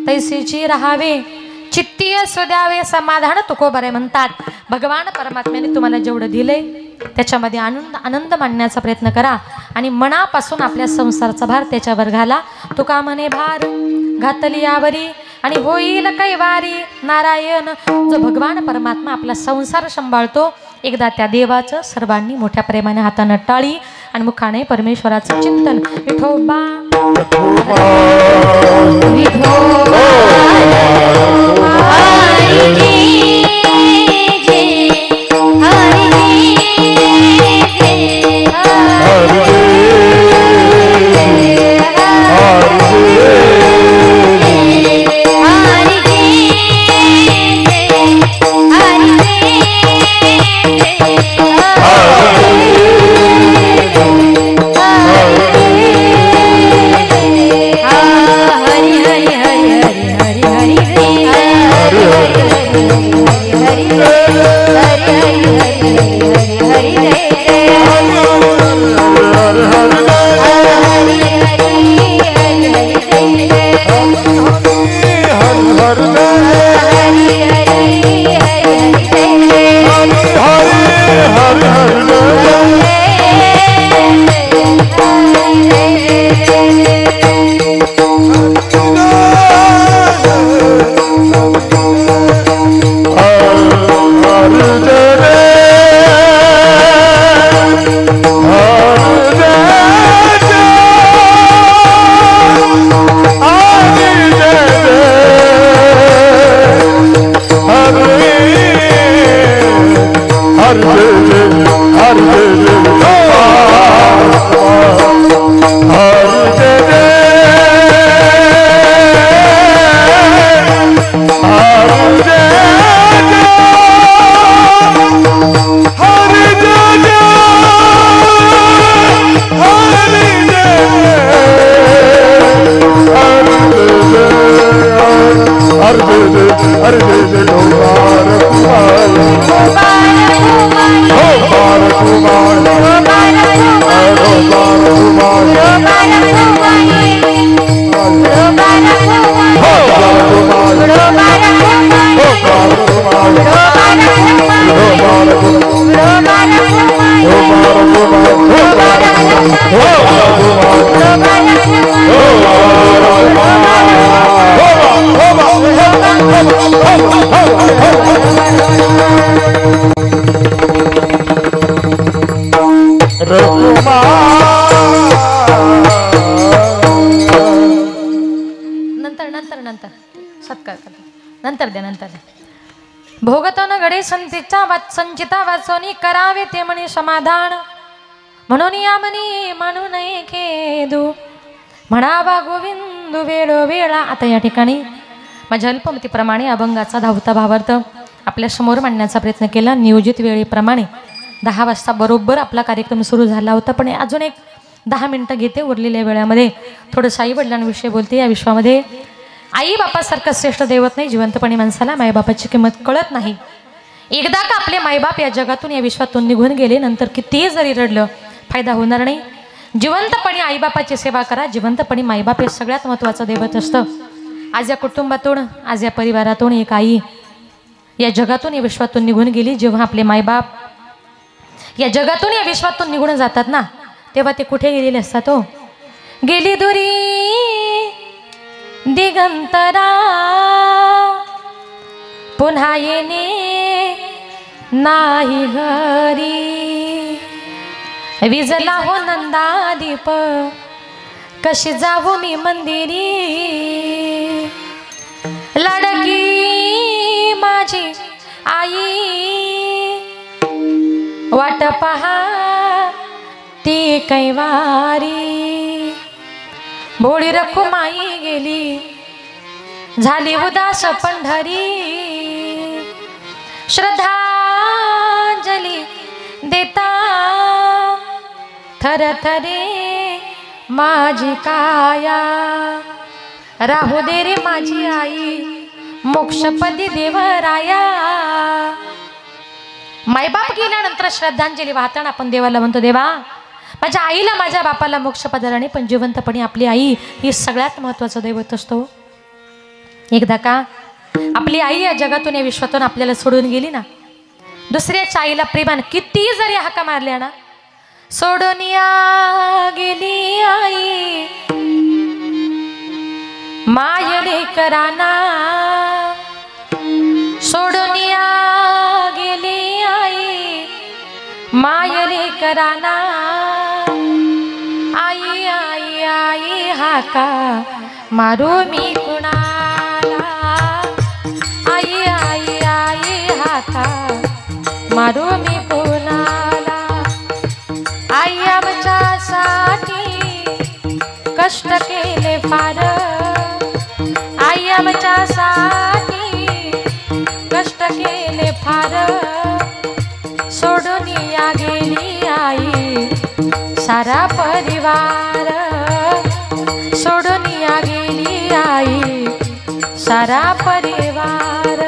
तैसीची राहावे, चित्ती असू द्यावे समाधान। तुकोबारे म्हणतात, भगवान परमात्म्याने तुम्हाला जेवढं दिलंय त्याच्यामध्ये आनंद मानण्याचा प्रयत्न करा आणि मनापासून आपल्या संसाराचा भार त्याच्यावर घाला। तुका म्हणे भार घातली यावरी आणि होईल कैवारी नारायण। जो भगवान परमात्मा आपला संसार सांभाळतो, एकदा त्या देवाचं सर्वांनी मोठ्या प्रेमाने हातानं टाळी आणि मुखाने परमेश्वराचं चिंतन। विठोबा विठोबा नंतर सत्कार करतो, नंतर द्या, नंतर द्या. भोगतो न घडे संतीचा संचिता वाचोनी करावे ते म्हणे समाधान, म्हणून या म्हणे मानू नये खेदू, म्हणावा गोविंदू वेळोवेळा. आता या ठिकाणी माझ्या अल्पमतीप्रमाणे अभंगाचा 10वा भावार्थ आपल्या समोर मांडण्याचा प्रयत्न केला. नियोजित वेळेप्रमाणे 10 वाजता बरोबर आपला कार्यक्रम सुरू झाला होता, पण अजून एक 10 मिनिटं घेते. उरलेल्या वेळामध्ये थोडंसं आई वडिलांविषयी बोलते. या विश्वामध्ये आई बापासारखं श्रेष्ठ दैवत नाही. जिवंतपणी माणसाला मायबापाची किंमत कळत नाही. एकदा का आपले मायबाप या जगातून या विश्वातून निघून गेले, नंतर कितीही जरी रडलं फायदा होणार नाही. जिवंतपणी आईबापाची सेवा करा. जिवंतपणी मायबाप हे सगळ्यात महत्त्वाचं दैवत असतं. आज या कुटुंबातून, आज या परिवारातून एक आई या जगातून या विश्वातून निघून गेली. जेव्हा आपले मायबाप या जगातून या विश्वातून निघून जातात ना, तेव्हा ते कुठे गेलेले असतात? हो, गेली दुरी दिगंतरा, पुन्हा येणे नाही घरी. विजला हो नंदादीप, कशी जाऊ मी मंदिरी. लाडकी माझी आई, वाट पहा ती कैवारी. भोळी रखुमाई गेली, झाली उदास पंढरी. श्रद्धांजली देता थरथरे माझी काया. राहू दे रे माझी आई, मोक्षपदी देवराया. मायबाप गेल्यानंतर श्रद्धांजली वाहताना आपण देवाला म्हणतो, देवा माझ्या आईला माझ्या बापाला मोक्षपदाला नाही, पण जिवंतपणी आपली आई ही सगळ्यात महत्त्वाचं दैवत असतो. एकदा का आपली आई या जगातून या विश्वातून आपल्याला सोडून गेली ना, दुसऱ्याच्या आईला प्रेमानं किती जरी हाका मारल्या ना, सोडून या गेली आई मायले कराना. सोडून या गेली आई मायले कराना. आई आई आई हाका मारू मी कुणाला. आई आई आई हाका मारू मी कुणाला. आई आमच्यासाठी कष्ट केले फार. आई आमच्यासाठी कष्ट केले फार. सोडून या गेली आई सारा परिवार. सोडून या गेली आई सारा परिवार.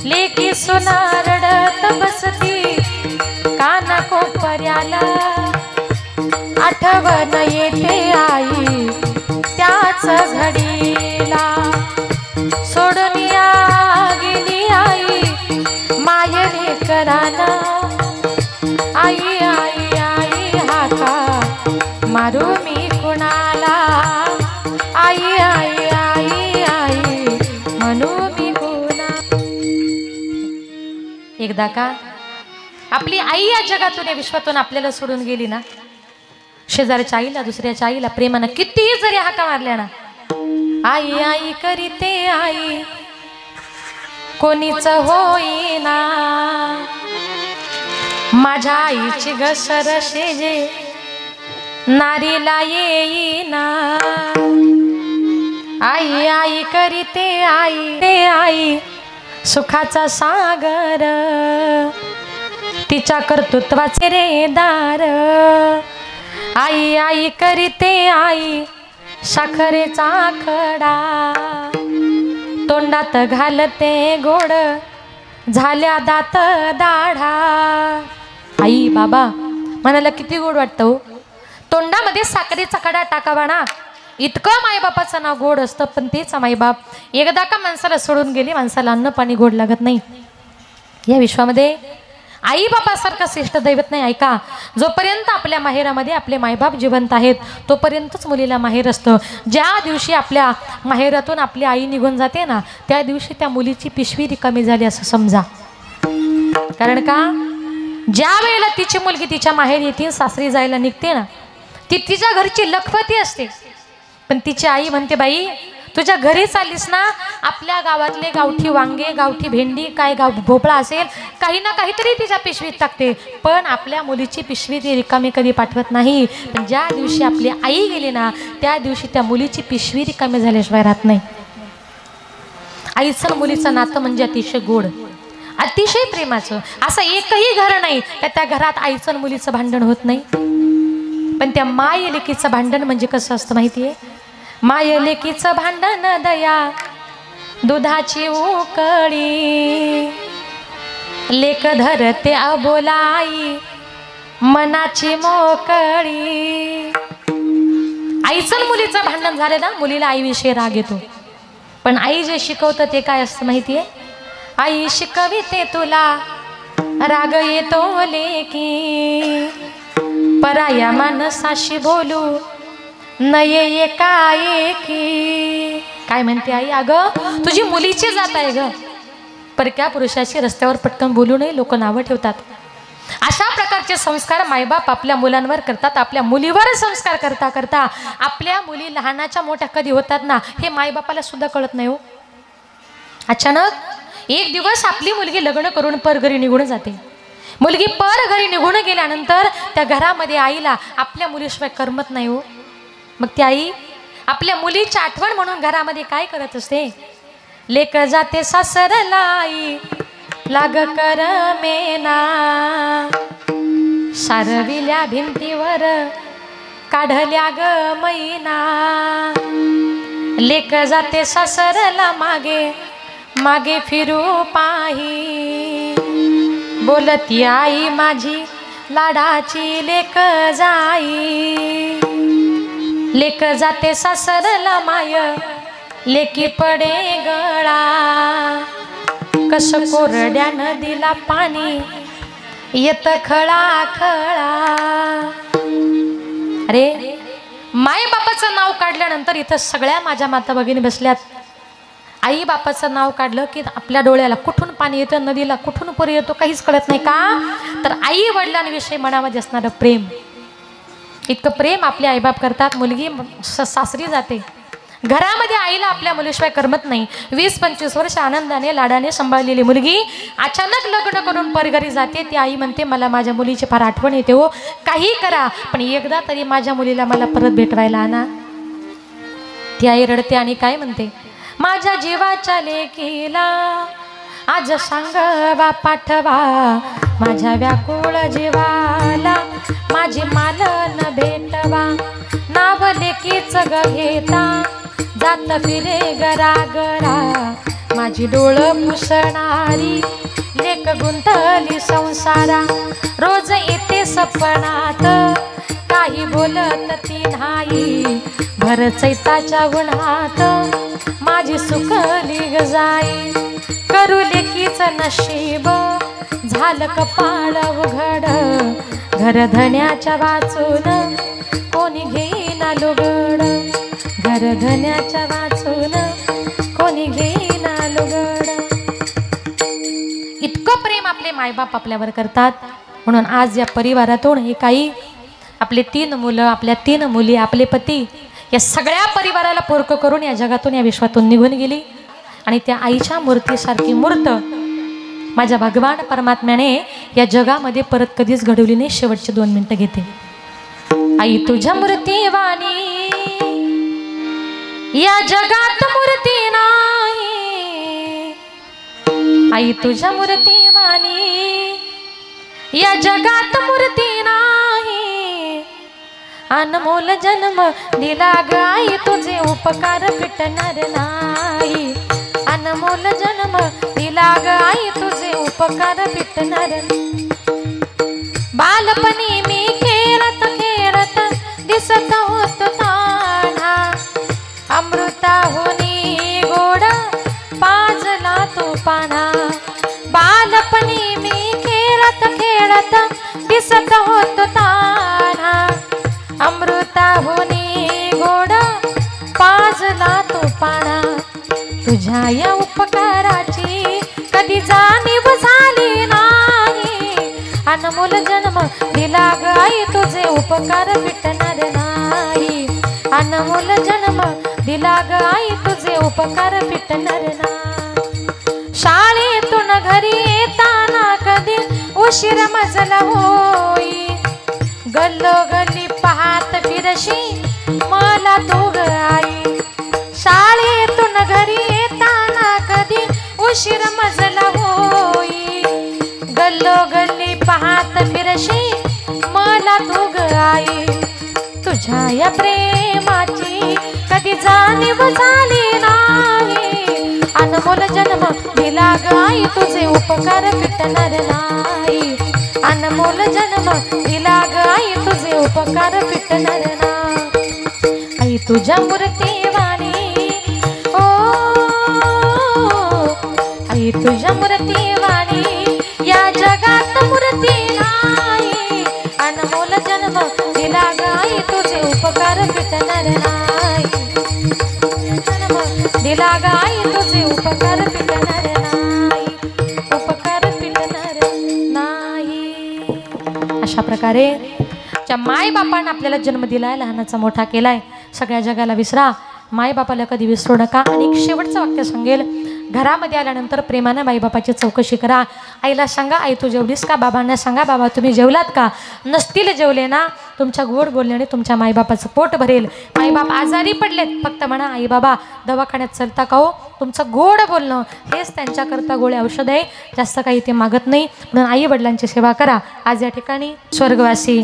लेकी सुना रडत बसती काना कोपर्याला. आठवण येते आई त्याच घडीला. सोडून या गेली आई मायले कराना. आई आई आई हाका मारू मी कुणाला. आई आई आई आई म्हणू मी कुणा. एकदा का आपली आई या जगातून या विश्वातून आपल्याला सोडून गेली ना, शेजारच्या आईला दुसऱ्याच्या आईला प्रेमानं किती जरी हाका मारल्या ना, आई आई करीते आई कोणीच होईना. माझ्या आईची घसर शेजे नारीला येईना. आई आई करीते आई ते आई सुखाचा सागर. तिच्या कर्तृत्वाचे रे दार. आई आई करीते आई साखरेचा खडा. तोंडात घालते गोड झाल्या दात दाढा. आई बाबा मनाला किती गोड वाटतं हो. तोंडामध्ये साखरेचा खडा टाकावा ना, इतकं मायबापाचं नाव गोड असतं. पण तेच मायबाप एकदा का माणसाला सोडून गेले, माणसाला अन्न पाणी गोड लागत नाही. या विश्वामध्ये आई बापासारखं श्रेष्ठ दैवत नाही. ऐका, जोपर्यंत आपल्या माहेरामध्ये आपले मायबाप जिवंत आहेत तोपर्यंतच मुलीला माहेर असतं. ज्या दिवशी आपल्या माहेरातून आपली आई निघून जाते ना, त्या दिवशी त्या मुलीची पिशवी रिकामी झाली असं समजा. कारण का, ज्या वेळेला तिची मुलगी तिच्या माहेर येते, सासरी जायला निघते ना, ती तिच्या घरची लखपती असते. पण तिची आई म्हणते, बाई तुझ्या घरी चाललीस ना, आपल्या गावातले गावठी वांगे, गावठी भेंडी, काय भोपळा असेल, काही ना काहीतरी तिच्या पिशवीत टाकते. पण आपल्या मुलीची पिशवी ती रिकामी कधी पाठवत नाही. पण ज्या दिवशी आपली आई गेली ना, त्या दिवशी त्या मुलीची पिशवी रिकामी झाल्याशिवाय राहत नाही. आईचं मुलीचं नातं म्हणजे अतिशय गोड, अतिशय प्रेमाचं. असं एकही घर नाही का त्या घरात आईचं मुलीचं भांडण होत नाही. पण त्या माय लेकीचं भांडण म्हणजे कसं असतं माहितीये? माय लेकीचं भांडण दया दुधाची उकळी, लेक धरते अबोलाई मनाची मोकळी. आईचं मुलीचं भांडण झालं ना, मुलीला आईविषयी राग येतो. पण आई जे शिकवतं ते काय असतं माहितीये? आई शिकविते तुला राग येतो लेकी, पराया माणसाशी बोलू नये एकाएकी. काय म्हणते आई? अगं तुझी मुलीची जात आहे ग, परक्या पुरुषाशी रस्त्यावर पटकन बोलू नये, लोक नावं ठेवतात. अशा प्रकारचे संस्कार मायबाप आपल्या मुलांवर करतात. आपल्या मुलीवर संस्कार करता करता आपल्या मुली लहानाच्या मोठ्या कधी होतात ना, हे मायबापाला सुद्धा कळत नाही हो. अचानक एक दिवस आपली मुलगी लग्न करून परघरी निघून जाते. मुलगी परघरी निघून गेल्यानंतर त्या घरामध्ये आईला आपल्या मुलीशिवाय करमत नाही हो. मग ती आई आपल्या मुलीची आठवण म्हणून घरामध्ये काय करत असते? लेक जाते सासरला आई लाग कर मेना, सारविल्या भिंतीवर काढल्या ग मैना. लेक जाते सासरला मागे मागे फिरू पाही, बोलती आई माझी लाडाची लेक जाई. लेक जाते सासरला माय लेकी पडे गळा, कस कोरड्या नदीला पाणी येत खळा खळा. अरे माय बापाचं नाव काढल्यानंतर इथं सगळ्या माझ्या माता भगिनी बसल्यात. आई बापाचं नाव काढलं की आपल्या डोळ्याला कुठून पाणी येतं, नदीला कुठून पुर येतो काहीच कळत नाही. का तर आई वडिलांविषयी मनामध्ये असणारं प्रेम, इतकं प्रेम आपले आईबाप करतात. मुलगी सासरी जाते, घरामध्ये आईला आपल्या मुलीशिवाय करमत नाही. 20-25 वर्ष आनंदाने लाडाने सांभाळलेली मुलगी अचानक लग्न करून परघरी जाते. ती आई म्हणते मला माझ्या मुलीची फार आठवण येते हो, काही करा पण एकदा तरी माझ्या मुलीला मला परत भेटवायला आणा. ती आई रडते आणि काय म्हणते? माझ्या जीवाच्या लेकीला आज सांगवा पाठवा, माझ्या व्याकुळ जीवाला माझी मालन भेटवा. नाव लेकीच ग घेता जात फिरे गरागरा, माझी डोळ पुसणारी लेक गुंतली संसारा. रोज येते सपनात काही बोलत ती नाही, भर चैताच्या उन्हात माझी सुकली ग जाई. करू लेकीच नशीब झालं कपाळ उघड, घर धन्याच्या वाचून कोणी घेईना लुगड, घर धन्याच्या वाचून कोणी घेईना लुगड. इतकं प्रेम आपले मायबाप आपल्यावर करतात. म्हणून आज या परिवारातून एक आई आपले 3 मुलं, आपल्या 3 मुली, आपले पती, या सगळ्या परिवाराला पोरकं करून या जगातून या विश्वातून निघून गेली. आणि त्या आईच्या मूर्तीसारखी मूर्त माझ्या भगवान परमात्म्याने या जगामध्ये परत कधीच घडवली नाही. शेवटचे 2 मिनिटं घेते. आई तुझ्या मूर्तीवाणी या जगात मूर्ती नाही, आई तुझ्या मूर्तीवाणी या जगात मूर्ती नाही. अनमोल जन्म दिला ग आई तुझे उपकार फिटणार नाही. अनमोल जन्म दिला ग आई तुझे उपकार फिटणार. बालपणी मी खेळत खेळत दिसत होत तान्हा, अमृताहुनी गोड पाजला तो पाना. बालपणी मी खेळत खेळत दिसत होत तान्हा, अमृताहुनी गोड पाजला तो पाना. तुझ्या या उपकाराची कधी जाणीव झाली नाही. अनमोल जन्म दिला ग आई तुझे उपकार फिटणार नाही. अनमोल जन्म दिला ग आई तुझे उपकार फिटणार ना. शाळेतून घरी येताना कधी उशीर मजला होई, गल्लोगल्ली पाहत फिरशी मला तू ग आई. शाळेतून घरी येताना कधी उशीर मजला होई, गल्लोगल्ली पाहत फिरशी मला तू ग आई. तुझ्या या प्रेमाची कधी जाणीव झाली नाही, अनमोल जन्म दिला ग आई तुझे उपकार फिटणार नाही. अनमोल जन्म दिला ग आई तुझे उपकार फिटणार नाही. आई तुझ्या मूर्तीवाणी ओ आई तुझ्या मूर्तीवाणी या जगात मूर्ती नाही. अनमोल जन्म दिला ग आई तुझे उपकार फिटणार नाही. जन्म दिला ग आई तुझे उपकार फिटणार नाही, उपकार फिटणार नाही. अशा प्रकारे ज्या माय बापानं आपल्याला जन्म दिलाय, लहानाचा मोठा केलाय, सगळ्या जगाला विसरा, माय बापाला कधी विसरू नका. आणि एक शेवटचं वाक्य सांगेल, घरामध्ये आल्यानंतर प्रेमानं माईबापाची चौकशी करा. आईला सांगा आई तू जेवलीस का, बाबांना सांगा बाबा तुम्ही जेवलात का. नसतील जेवले ना, तुमच्या गोड बोलण्याने तुमच्या माईबापाचं पोट भरेल. माईबाप आजारी पडलेत, फक्त म्हणा आई बाबा दवाखान्यात चलता का हो. तुमचं गोड बोलणं हेच त्यांच्याकरता गोळे औषध आहे, जास्त काही ते मागत नाही. म्हणून आई वडिलांची सेवा करा. आज या ठिकाणी स्वर्गवासी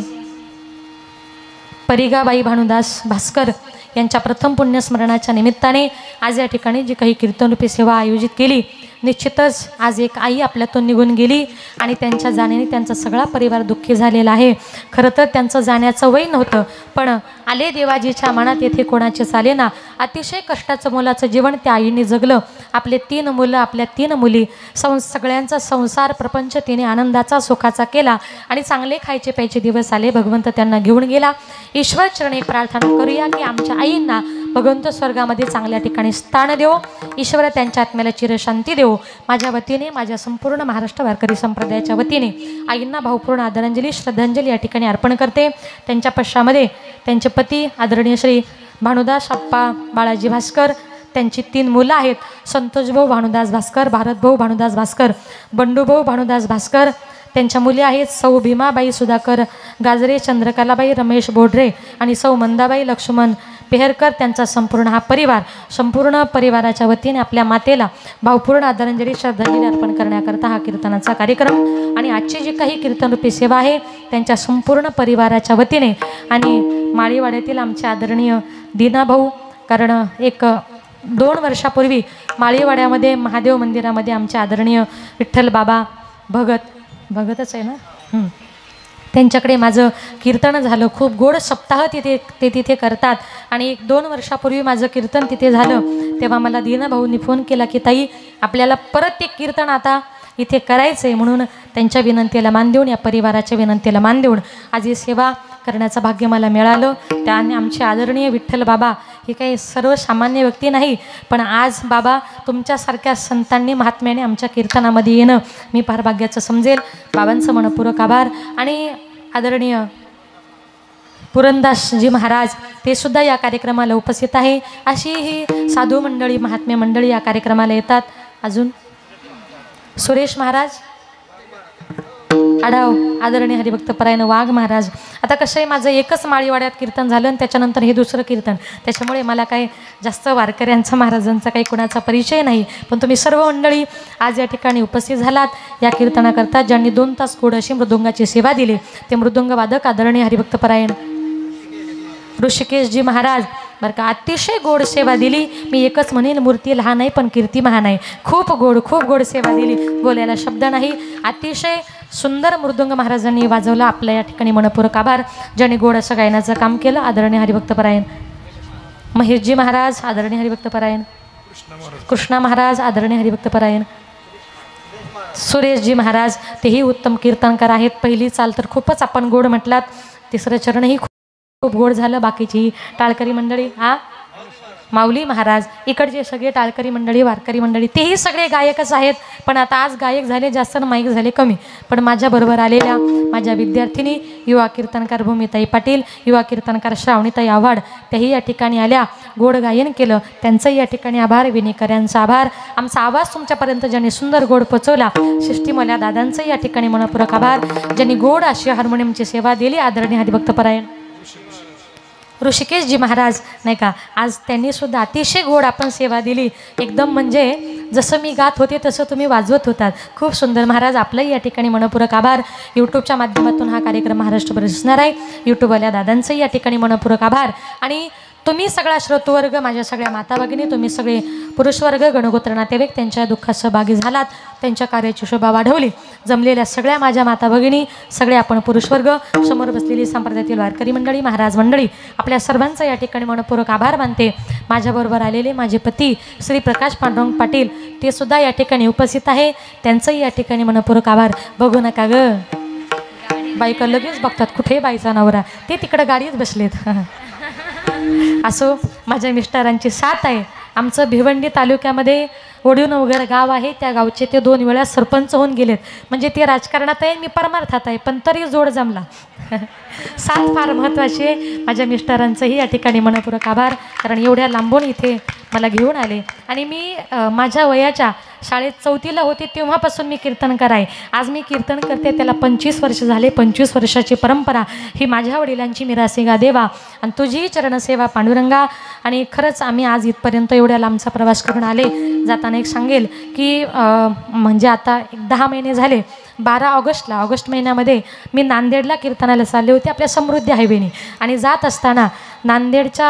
परिगाबाई भानुदास भास्कर यांच्या प्रथम पुण्यस्मरणाच्या निमित्ताने आज या ठिकाणी जी काही कीर्तनरूपी सेवा आयोजित केली, निश्चितच आज एक आई आपल्यातून निघून गेली आणि त्यांच्या जाण्याने त्यांचा सगळा परिवार दुःखी झालेला आहे. खरं तर त्यांचं जाण्याचं वय नव्हतं, पण आले देवाजीच्या मनात येथे कोणाचेच आले ना. अतिशय कष्टाचं मुलाचं जीवन त्या आईने जगलं. आपले 3 मुलं, आपल्या 3 मुली, सगळ्यांचा संसार प्रपंच तिने आनंदाचा सुखाचा केला आणि चांगले खायचे प्यायचे दिवस आले. भगवंत त्यांना घेऊन गेला. ईश्वर चरणी प्रार्थना करूया की आमच्या आईंना भगवंत स्वर्गामध्ये चांगल्या ठिकाणी स्थान देव, ईश्वर त्यांच्या आत्म्याला चिरशांती देव. माझ्या वतीने, माझ्या संपूर्ण महाराष्ट्र वारकरी संप्रदायाच्या वतीने आईंना भावपूर्ण आदरांजली श्रद्धांजली या ठिकाणी अर्पण करते. त्यांच्या पश्चामध्ये त्यांचे पती आदरणीय श्री भानुदास अप्पा बाळाजी भास्कर, त्यांची 3 मुलं आहेत, संतोषभाऊ भानुदास भास्कर, भारतभाऊ भानुदास भास्कर, बंडूभाऊ भानुदास भास्कर. त्यांच्या मुली आहेत सौ भीमाबाई सुधाकर गाजरे, चंद्रकलाबाई रमेश बोढरे आणि सौ मंदाबाई लक्ष्मण पेहरकर. त्यांचा संपूर्ण हा परिवार, संपूर्ण परिवाराच्या वतीने आपल्या मातेला भावपूर्ण आदरांजली श्रद्धांजली अर्पण करण्याकरता हा कीर्तनाचा कार्यक्रम आणि आजची जी काही कीर्तनरूपी सेवा आहे त्यांच्या संपूर्ण परिवाराच्या वतीने आणि माळीवाड्यातील आमचे आदरणीय दीनाभाऊ, कारण 1-2 वर्षापूर्वी माळीवाड्यामध्ये महादेव मंदिरामध्ये आमचे आदरणीय विठ्ठल बाबा भगतच आहे ना, त्यांच्याकडे माझं कीर्तन झालं. खूप गोड सप्ताह तिथे करतात आणि 1-2 वर्षापूर्वी माझं कीर्तन तिथे झालं. तेव्हा मला दीनाभाऊंनी फोन केला की ताई आपल्याला परत एक कीर्तन आता इथे करायचं आहे. म्हणून त्यांच्या विनंतीला मान देऊन, या परिवाराच्या विनंतीला मान देऊन आज ही सेवा करण्याचं भाग्य मला मिळालं. त्याने आमचे आदरणीय विठ्ठल बाबा ही काही सर्वसामान्य व्यक्ती नाही, पण आज बाबा तुमच्यासारख्या संतांनी महात्म्याने आमच्या कीर्तनामध्ये येणं मी फार भाग्याचं समजेल. बाबांचं मनपूर्वक आभार. आणि आदरणीय पुरंदासजी महाराज ते सुद्धा या कार्यक्रमाला उपस्थित आहे. अशी ही साधू मंडळी, महात्म्य मंडळी या कार्यक्रमाला येतात. अजून सुरेश महाराज आढाव, आदरणीय हरिभक्त परायण वाघ महाराज. आता कसं आहे, माझं एकच माळीवाड्यात कीर्तन झालं आणि त्याच्यानंतर हे दुसरं कीर्तन, त्याच्यामुळे मला काही जास्त वारकऱ्यांचा महाराजांचा काही कुणाचा परिचय नाही. पण तुम्ही सर्व मंडळी आज या ठिकाणी उपस्थित झालात या कीर्तनाकरता. ज्यांनी 2 तास गोड अशी मृदुंगाची सेवा दिली ते मृदुंग वादक आदरणीय हरिभक्त परायण ऋषिकेशजी महाराज बरं का, अतिशय गोड सेवा दिली. मी एकच म्हणेन, मूर्ती लहान आहे पण कीर्ती महान आहे. खूप गोड सेवा दिली, बोलायला शब्द नाही. अतिशय सुंदर मृदुंग महाराजांनी वाजवला. आपल्या या ठिकाणी मनपूर्वक आभार. ज्यांनी गोड असं गायनाचं काम केलं आदरणीय हरिभक्त परायण महेशजी महाराज, आदरणीय हरिभक्त परायण कृष्णा महाराज, आदरणीय हरिभक्त परायण सुरेशजी महाराज, तेही उत्तम कीर्तनकार आहेत. पहिली चाल तर खूपच आपण गोड म्हटलात, तिसरं चरणही खूप गोड झालं. बाकीची टाळकरी मंडळी माऊली महाराज, इकडचे सगळे टाळकरी मंडळी, वारकरी मंडळी, तेही सगळे गायकच आहेत. पण आता आज गायक झाले जास्त आणि माईक झाले कमी. पण माझ्याबरोबर आलेल्या माझ्या विद्यार्थिनी युवा कीर्तनकार भूमिताई पाटील, युवा कीर्तनकार श्रावणीताई आव्हाड, त्याही या ठिकाणी आल्या, गोड गायन केलं, त्यांचंही या ठिकाणी आभार. विनेकऱ्यांचा आभार. आमचा आवाज तुमच्यापर्यंत ज्यांनी सुंदर गोड पोचवला, शिष्टीमल्या दादांचंही या ठिकाणी मनपूर्वक आभार. ज्यांनी गोड अशी हार्मोनियमची सेवा दिली, आदरणीय हरिभक्तपरायण ऋषिकेशजी महाराज नाही का, आज त्यांनी सुद्धा अतिशय गोड आपण सेवा दिली. एकदम म्हणजे जसं मी गात होते तसं तुम्ही वाजवत होतात. खूप सुंदर महाराज, आपलंही या ठिकाणी मनपूर्वक आभार. यूट्यूबच्या माध्यमातून हा कार्यक्रम महाराष्ट्रभर दिसणार आहे. यूट्यूबवाल्या दादांचंही या ठिकाणी मनपूर्वक आभार. आणि तुम्ही सगळा श्रोतवर्ग, माझ्या सगळ्या माता भगिनी, तुम्ही सगळे पुरुषवर्ग, गणगोत्र नातेवाईक त्यांच्या दुःखात सहभागी झालात, त्यांच्या कार्याची शोभा वाढवली. जमलेल्या सगळ्या माझ्या माता भगिनी, सगळे आपण पुरुषवर्ग, समोर बसलेली संप्रदायातील वारकरी मंडळी, महाराज मंडळी, आपल्या सर्वांचा या ठिकाणी मनपूर्वक आभार मानते. माझ्याबरोबर आलेले माझे पती श्री प्रकाश पांडुरंग पाटील, ते सुद्धा या ठिकाणी उपस्थित आहे, त्यांचंही या ठिकाणी मनपूर्वक आभार. बघू नका ग, बायका लगेच बघतात कुठे बाईचा नवरा, ते तिकडं गाडीत बसलेत. असो, माझ्या मिस्टरांची साथ आहे. आमचं भिवंडी तालुक्यामध्ये ओढून वगैरे गाव आहे, त्या गावचे ते 2 वेळा सरपंच होऊन गेलेत. म्हणजे ते राजकारणात आहे, मी परमार्थात आहे, पण तरी जोड जमला. साथ फार महत्त्वाची आहे. माझ्या मिस्टरांचंही या ठिकाणी मनपूर्वक आभार, कारण एवढ्या लांबून इथे मला घेऊन आले. आणि मी माझ्या वयाच्या शाळेत 4थीला होते तेव्हापासून मी कीर्तनकार आहे. आज मी कीर्तन करते, त्याला 25 वर्ष झाले. 25 वर्षाची परंपरा ही माझ्या वडिलांची मिरासी गा देवा, आणि तुझी चरणसेवा पांडुरंगा. आणि खरंच आम्ही आज इथपर्यंत एवढ्या लांबचा प्रवास करून आले. जाताना एक सांगेल की म्हणजे आता 10 महिने झाले. 12 ऑगस्ट महिन्यामध्ये मी नांदेडला कीर्तनाला चालले होते आपल्या समृद्धी हायवेने. आणि जात असताना नांदेडच्या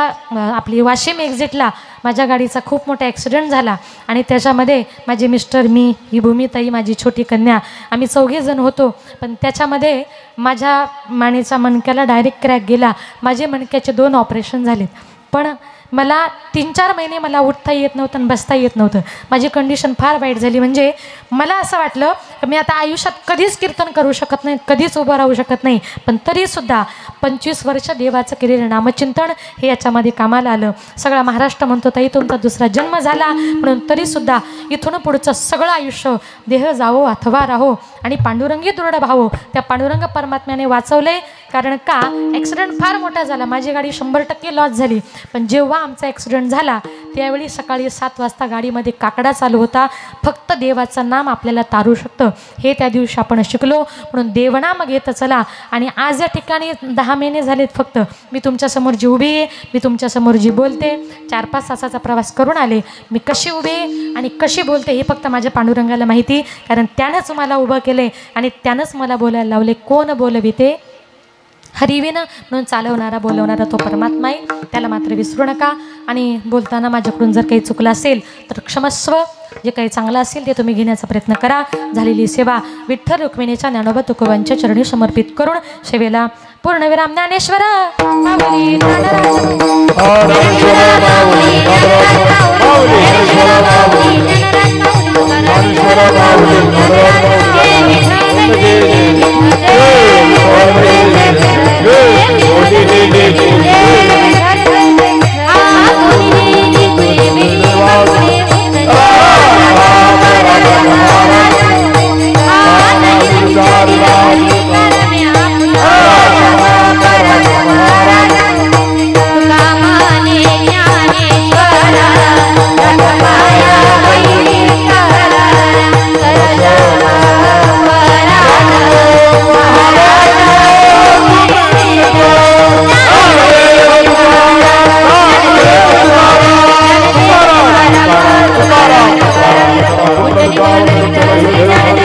आपली वाशिम एक्झिटला माझ्या गाडीचा खूप मोठा ॲक्सिडेंट झाला. आणि त्याच्यामध्ये माझे मिस्टर, मी, ही भूमिताई, माझी छोटी कन्या, आम्ही 4घे जण होतो. पण त्याच्यामध्ये माझ्या मानेचा मणक्याला डायरेक्ट क्रॅक गेला. माझे मणक्याचे 2 ऑपरेशन झालेत. पण मला 3-4 महिने मला उठता येत नव्हतं आणि बसता येत नव्हतं. माझी कंडिशन फार वाईट झाली. म्हणजे मला असं वाटलं की मी आता आयुष्यात कधीच कीर्तन करू शकत नाही, कधीच उभं राहू शकत नाही. पण तरीसुद्धा 25 वर्ष देवाचं केलेलं नामचिंतन हे याच्यामध्ये कामाला आलं. सगळा महाराष्ट्र म्हणतो ताई तुमचा दुसरा जन्म झाला, म्हणून तरीसुद्धा इथून पुढचं सगळं आयुष्य देह जावो अथवा राहो आणि पांडुरंगी दृढ भावो, त्या पांडुरंग परमात्म्याने वाचवलंय. कारण का ॲक्सिडेंट फार मोठा झाला, माझी गाडी 100% लॉस झाली. पण जेव्हा आमचा ॲक्सिडेंट झाला त्यावेळी सकाळी 7 वाजता गाडीमध्ये काकडा चालू होता. फक्त देवाचं नाम आपल्याला तारू शकतं हे त्या दिवशी आपण शिकलो. म्हणून देवनाम घेत चला. आणि आज या ठिकाणी 10 महिने झालेत फक्त मी तुमच्यासमोर जी उभी आहे, मी तुमच्यासमोर जी बोलते, 4-5 तासाचा प्रवास करून आले. मी कशी उभी आणि कशी बोलते हे फक्त माझ्या पांडुरंगाला माहिती, कारण त्यानंच मला उभं केले आणि त्यानंच मला बोलायला लावले. कोण बोलविते हरिविनं, म्हणून चालवणारा बोलवणारा तो परमात्मा आहे, त्याला मात्र विसरू नका. आणि बोलताना माझ्याकडून जर काही चुकलं असेल तर क्षमस्व. जे काही चांगलं असेल ते तुम्ही घेण्याचा प्रयत्न करा. झालेली सेवा विठ्ठल रुक्मिणीच्या ज्ञानोबा तुकोबांच्या चरणी समर्पित करून सेवेला पूर्णविराम. ज्ञानेश्वर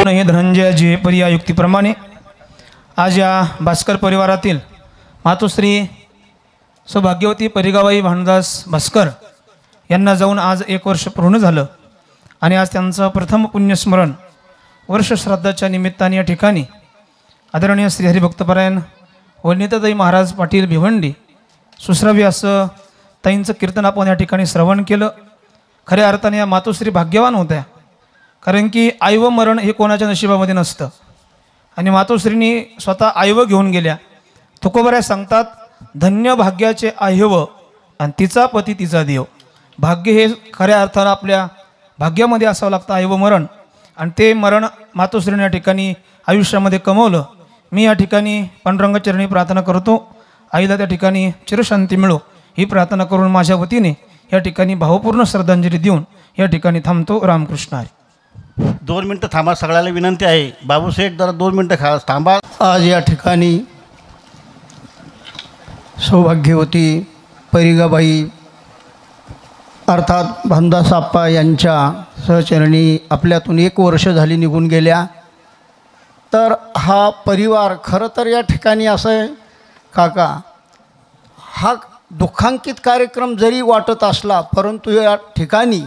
माऊली धनंजयजी पर्या युक्तीप्रमाणे आज या भास्कर परिवारातील मातोश्री सौभाग्यवती परिगाबाई भानुदास भास्कर यांना जाऊन आज 1 वर्ष पूर्ण झालं. आणि आज त्यांचं प्रथम पुण्यस्मरण वर्षश्राद्धाच्या निमित्ताने या ठिकाणी आदरणीय श्री हरिभक्तपरायण वनिताताई महाराज पाटील भिवंडी सुश्राव्य असं ताईंचं कीर्तन आपण या ठिकाणी श्रवण केलं. खऱ्या अर्थाने या मातोश्री भाग्यवान होत्या, कारण की आईव मरण हे कोणाच्या नशिबामध्ये नसतं. आणि मातोश्रींनी स्वतः आईव घेऊन गेल्या. तुकोबऱ्या सांगतात, धन्य भाग्याचे आयव आणि तिचा पती तिचा देव. भाग्य हे खऱ्या अर्थानं आपल्या भाग्यामध्ये असावं लागतं, आई व मरण. आणि ते मरण मातोश्रीने या ठिकाणी आयुष्यामध्ये कमवलं. मी या ठिकाणी पांडुरंगाचरणी प्रार्थना करतो, आईला त्या ठिकाणी चिरशांती मिळो ही प्रार्थना करून माझ्या वतीने या ठिकाणी भावपूर्ण श्रद्धांजली देऊन या ठिकाणी थांबतो. रामकृष्ण हरी. 2 मिनटं थांबा, सगळ्याला विनंती आहे. बाबूशेठ जरा 2 मिनटं थांबा. आज या ठिकाणी सौभाग्यवती परिगाबाई अर्थात भानदासाप्पा यांच्या सहचरणी आपल्यातून 1 वर्ष झाली निघून गेल्या. तर हा परिवार खरं तर या ठिकाणी असं आहे काका, हा दुःखांकित कार्यक्रम जरी वाटत असला परंतु या ठिकाणी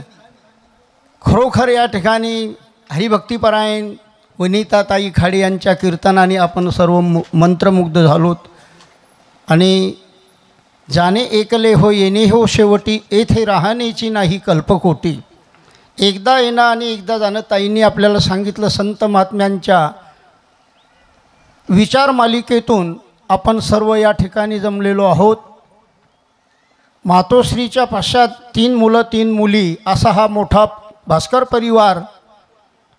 खरोखर या ठिकाणी हरिभक्तीपरायण वनिताताई खाडे यांच्या कीर्तनाने आपण सर्व मंत्रमुग्ध झालोत. आणि जाणे एकले हो येणे हो शेवटी येथे राहण्याची नाही कल्पकोटी. एकदा येणं आणि एकदा जाणं. ताईंनी आपल्याला सांगितलं संत महात्म्यांच्या विचार मालिकेतून आपण सर्व या ठिकाणी जमलेलो आहोत. मातोश्रीच्या पश्चात 3 मुलं 3 मुली असा हा मोठा भास्कर परिवार.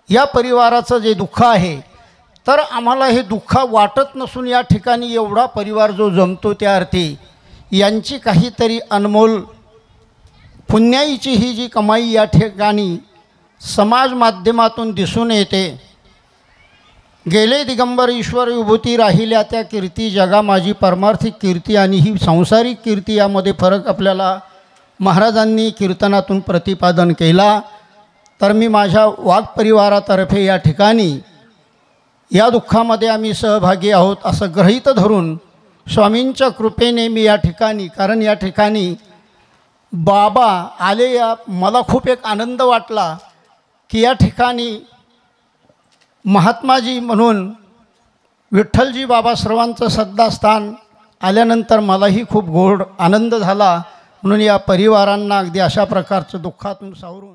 या परिवाराचं जे दुःख आहे तर आम्हाला हे दुःख वाटत नसून या ठिकाणी एवढा परिवार जो जमतो त्या अर्थी यांची काहीतरी अनमोल पुण्याईची ही जी कमाई या ठिकाणी समाज माध्यमातून दिसून येते. गेले दिगंबर ईश्वर विभूती राहिल्या त्या कीर्ती जगा माझी परमार्थिक कीर्ती आणि ही सांसारिक कीर्ती यामध्ये फरक आपल्याला महाराजांनी कीर्तनातून प्रतिपादन केला. तर मी माझ्या वाघ परिवारातर्फे या ठिकाणी या दुःखामध्ये आम्ही सहभागी आहोत असं गृहीत धरून स्वामींच्या कृपेने मी या ठिकाणी, कारण या ठिकाणी बाबा आले, या मला खूप एक आनंद वाटला की या ठिकाणी महात्माजी म्हणून विठ्ठलजी बाबा सर्वांचं श्रद्धास्थान आल्यानंतर मलाही खूप गोड आनंद झाला. म्हणून या परिवारांना अगदी अशा प्रकारचं दुःखातून सावरून